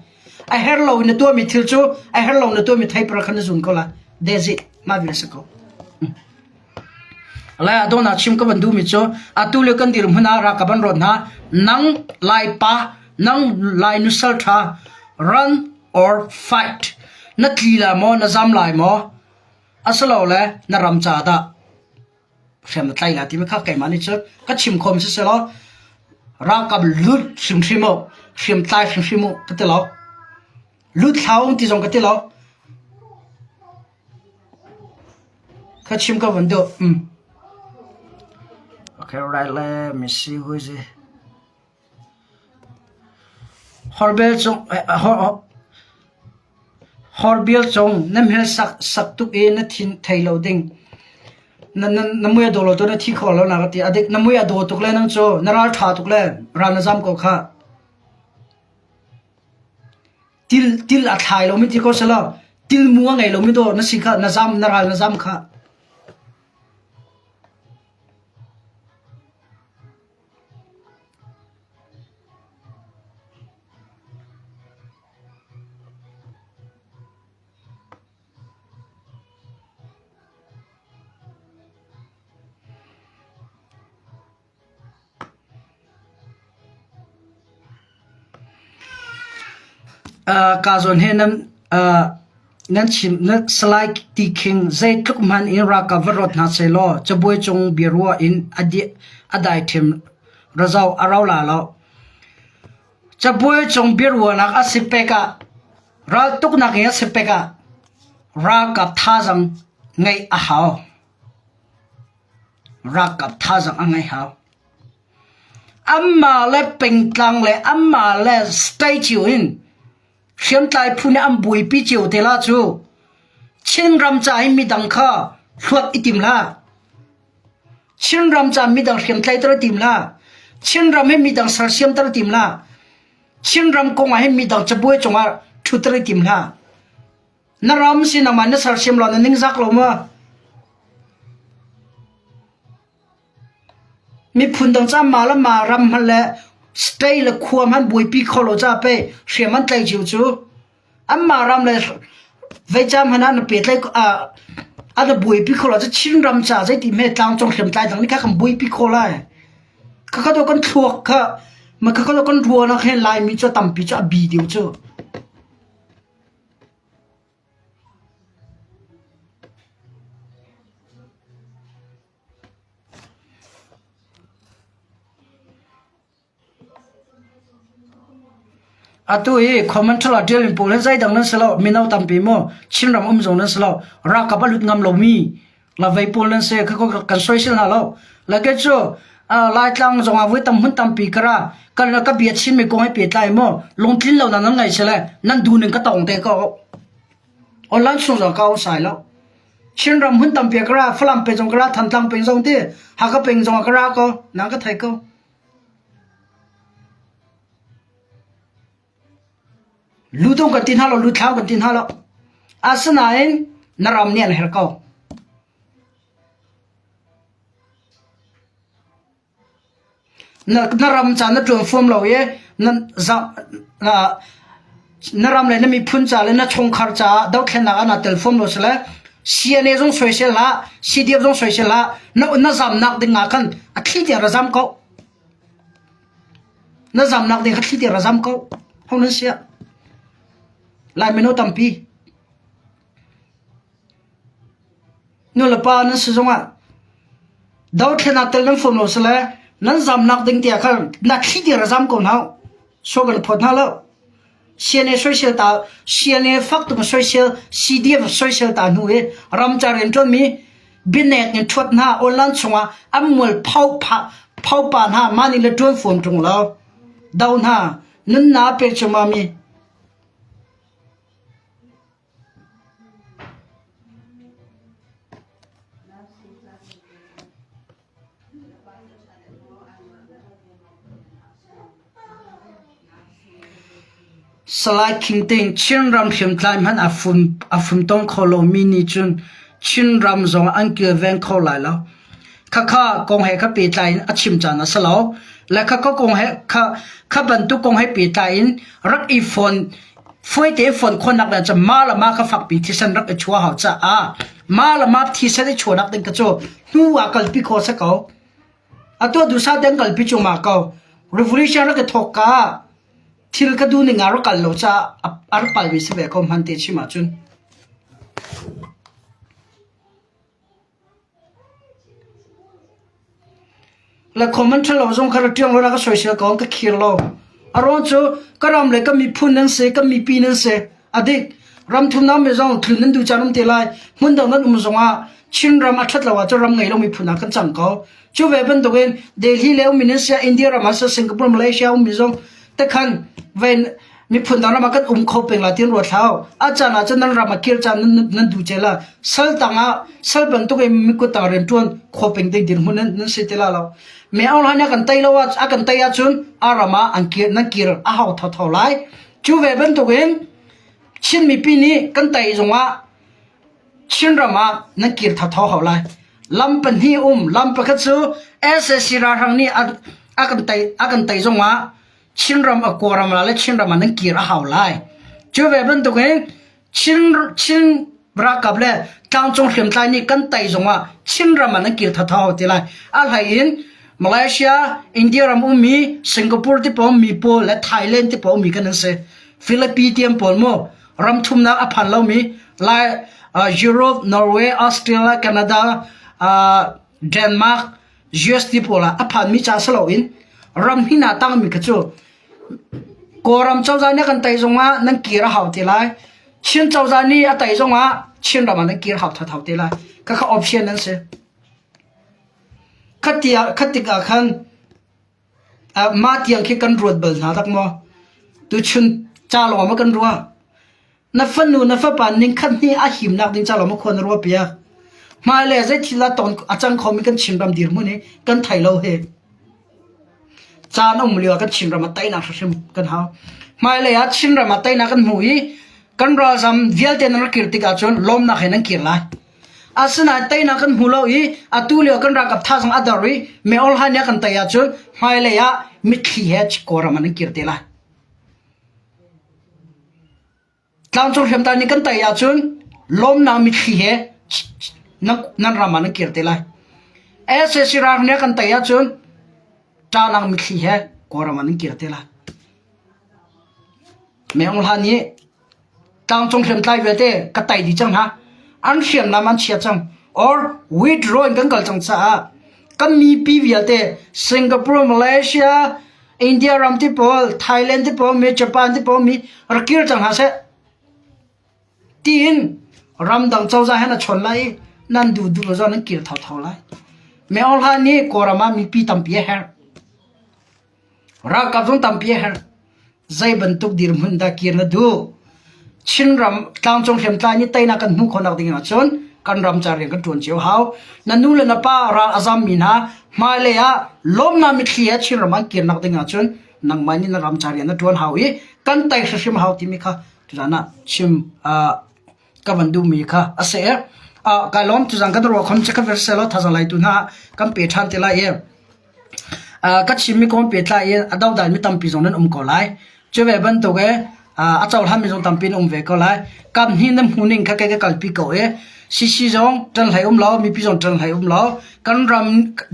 a her lo na tuan mi thil chu a her lo na tuan mi thai par khan na zun ko la dezi ma vi se ko lai adona chim ka bandu mi cho atule kan dir huna ra ka ban ron na nang lai pa nang lai nu sal tha run or fight na tlila mo na zam lai mo asalo le na ram cha da sem tlai la ti mi kha kai mani cho ka chim khom se se lo ra ka lut sim simo sim tlai sim simo ka te lo lut thau ti jong ka te lo ka chim ka bandu okay, right, let me see who is it. Horbel chong nam hel sak tuk e na thin thai lo ding namuya do lo to na thi khol lo na ti adik namuya do tuk le nang cho naral tha tuk le ran na jam ko kha til a thai lo mi ti ko sala til muang ngai lo mi do na sikha na jam naral na jam kha kazon he nan chim na slide ti king zai tuk man in ra coverot na selo chaboi chung birwa in adai them razau arau la lo chaboi chung birwa na asipeka ra tuk na ke asipeka ra ka thajang ngai a hao ra ka thajang angai hao amma le pengtlang le amma le stay in khiam tai phune am bui pi chiu te la chu chin ram chai mi dang kha hluat itim la chin ram cha mi dang khiam tlai tar tim la chin ram he mi dang sar siam tar tim la chin ram kong he mi dang chaboi chonga thu tar tim la na ram sin na man na sar siam la na ning zak lo ma mi phun dang cha ma la ma ram han le stay le khua man bui pi kholo cha pe hriaman tlai chiu chu amma ram le ve cham hanan pe tlai a da bui pi kholo cha chin ram cha zai ti me tlang chong hriam tlai dang ni kha kham bui pi khola kha do kan thuak kha ma kha do kan ruwa na khe lai mi cha tam pi cha bi diu chu atui commentary deal in polen sai dang nan selo minau tampi mo chinram zong nan selo ra ka balut ngam lo mi la vai polen se ka ko kan social na lo la ke cho lai tlang zong a vui tam hun tampi kara kan ka biat chin me ko hai pe tlai mo long tlin lo nan ngai chele nan du ning ka tong te ko online sung zo ka sai lo chinram hun tampi kara flam pe jong kara than tlang pe jong te ha ka pe jong kara ko na ka thai ko ludong kan tin halo lu thau kan tin halo asnain naram nian her ko naram cha na tron form lo ye nan za na naram le na mi phun cha le na chong khar cha dau thlen na na telephone lo sele cna jong social la cdf jong social la na zam nak ding nga kan athli ti razam ko na zam nak ding athli ti razam ko hon sia lai meno tampi no la pa na su zonga daw thena tel nan phom lo sele nan zam nak ding tia khal na thi ti razam ko naw so gal phot na lo cna social ta cna fak tu social cdf social ta nu e ram cha ren to mi binet ni thot na online chunga amul phau pa na mani le ton phom tung lo daw na nun na pe chuma mi salai king ting chin ram phim tlaim han afum tong kholo mini chun chin ram zong anke ven kho lai lo kha kong he kha pe tlai achim chana salo la kha kong he kha ban tu kong he pe tlai rak I phone foi te phone khonak na cha mala ma kha fak pi thi san rak chua ha cha a mala ma thi sa de chonak den ka cho nu wa kal pi kho sa ko ato du sa den kal pi chu ma ko revolution rak thok ka thil ka du ni ngaro kal lo cha ar pal bi se be kom han te chi ma chun la comment lo jong khar tiang lo la ka social ko ka khir lo aron chu karam le ka mi phun nan se ka mi pi nan se adik ram thum na me jong thun nan du chanam te lai mun dang nan zonga chin ram athat lawa chu ram ngai lo mi phuna kan chang ko chu ve ban to gen delhi le minister india ram sa singapore malaysia mi jong te khan ven mi phun dang ma kan kho peng la tin ro thao achana chanan ram kir chan nan du chela sal tanga sal ban to ge mi ko ta ren tuan kho peng de dir mun nan se te la lo me aw la na kan tai lo wa a kan tai a chun arama an kir nan kir a haw tho tho lai chu ve ban to gen chin mi pi ni kan tai zonga chin rama nan kir tho tho haw lai lam pan hi lam pa kha chu ssc ra rang ni a kan tai zonga chin ram a ko ram la le chin ram nan kir a haw lai chu ve ban to gen chin ra kap le tang chong hrim tai ni kan tai zonga chin ram nan kir tho tho ti lai al hai in Malaysia, India ram mi, Singapore ti po mi po, le Thailand ti po mi kan se, Philippines ti po mo, ram thum na aphan lo mi, la Europe, Norway, Australia, Canada, Denmark, US ti po la aphan mi cha salo in, ram hi na tang mi ka chu. Ko ram chau za ni kan tai zonga nan kira haw ti lai, chin chau za ni a tai zonga chin ram nan kira haw tha ti lai, ka option nan se. Khatika khan ma tiang khi kan ruat bal na tak mo tu chun cha lo ma kan ruwa na fanu na fa pan ning khat ni a him nak ding cha lo ma khon ruwa pia ma le zai thila ton achang khomi kan chim ram dir mu ni kan thai lo he cha no mu liwa kan chim ram tai na hrim kan ha ma le ya chim ram tai na kan hui kan ra zam vial te na kirtika chon lom na khenan kirlai asana tai na kan hulo I atulio kan ra kap tha sang adari me ol han ya kan tai ya chun mai le ya mithi hech koram an kirtela tlang chong hem ta ni kan tai ya chun lom na mithi he nan ra man kirtela ese sirar ne kan tai ya chun ta nang mithi he koram an kirtela me ol han ni tlang chong hem tai ve te ka tai di chang ha an hiam na man chia chang or withdrawing kan kal chang cha kan mi pi viate Singapore Malaysia India ram ti pol Thailand ti pol mi Japan ti pol mi rakir chang ha se tin ram dang chau za hana chon lai nan du du zo nan kir thau thau lai me ol ha ni korama mi pi tam pi her ra ka zon tam pi her zai bantuk dir mun da kir na du chin ram tang chong hem ta ni tai na kan mu khonak ding a chon kan ram char kan tuan chiu hau nanu le na pa ra azam min ha ma le ya lom na mi khia chin ram kir nak ding a chon nang mani na ram char na tuan hau i kan tai shim hau ti mi kha tu na chim ka van du mi kha ase ka lom tu jang ka ro khom che ka verselo tha lai tu na kam pe than te la ye ka chim mi kom pe tla ye adau dal mi tam pi zon nan ko lai che ve ban to ge a chau ham mi zon tam pin ve ko lai kam hin nam huning kha ka kal pi ko e si zong tan lai lao mi pi zon tan lai lao kan ram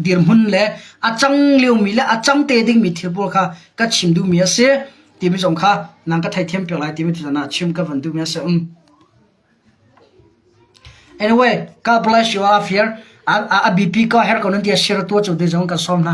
dir mun le a chang liu mi le a chang te ding mi thir bol kha ka chim du mi ase ti mi zong kha nang ka thai them pe lai ti mi tu na chim ka van du mi ase Anyway, God bless you all here. A BP ka her konon dia share to chu de jong ka som na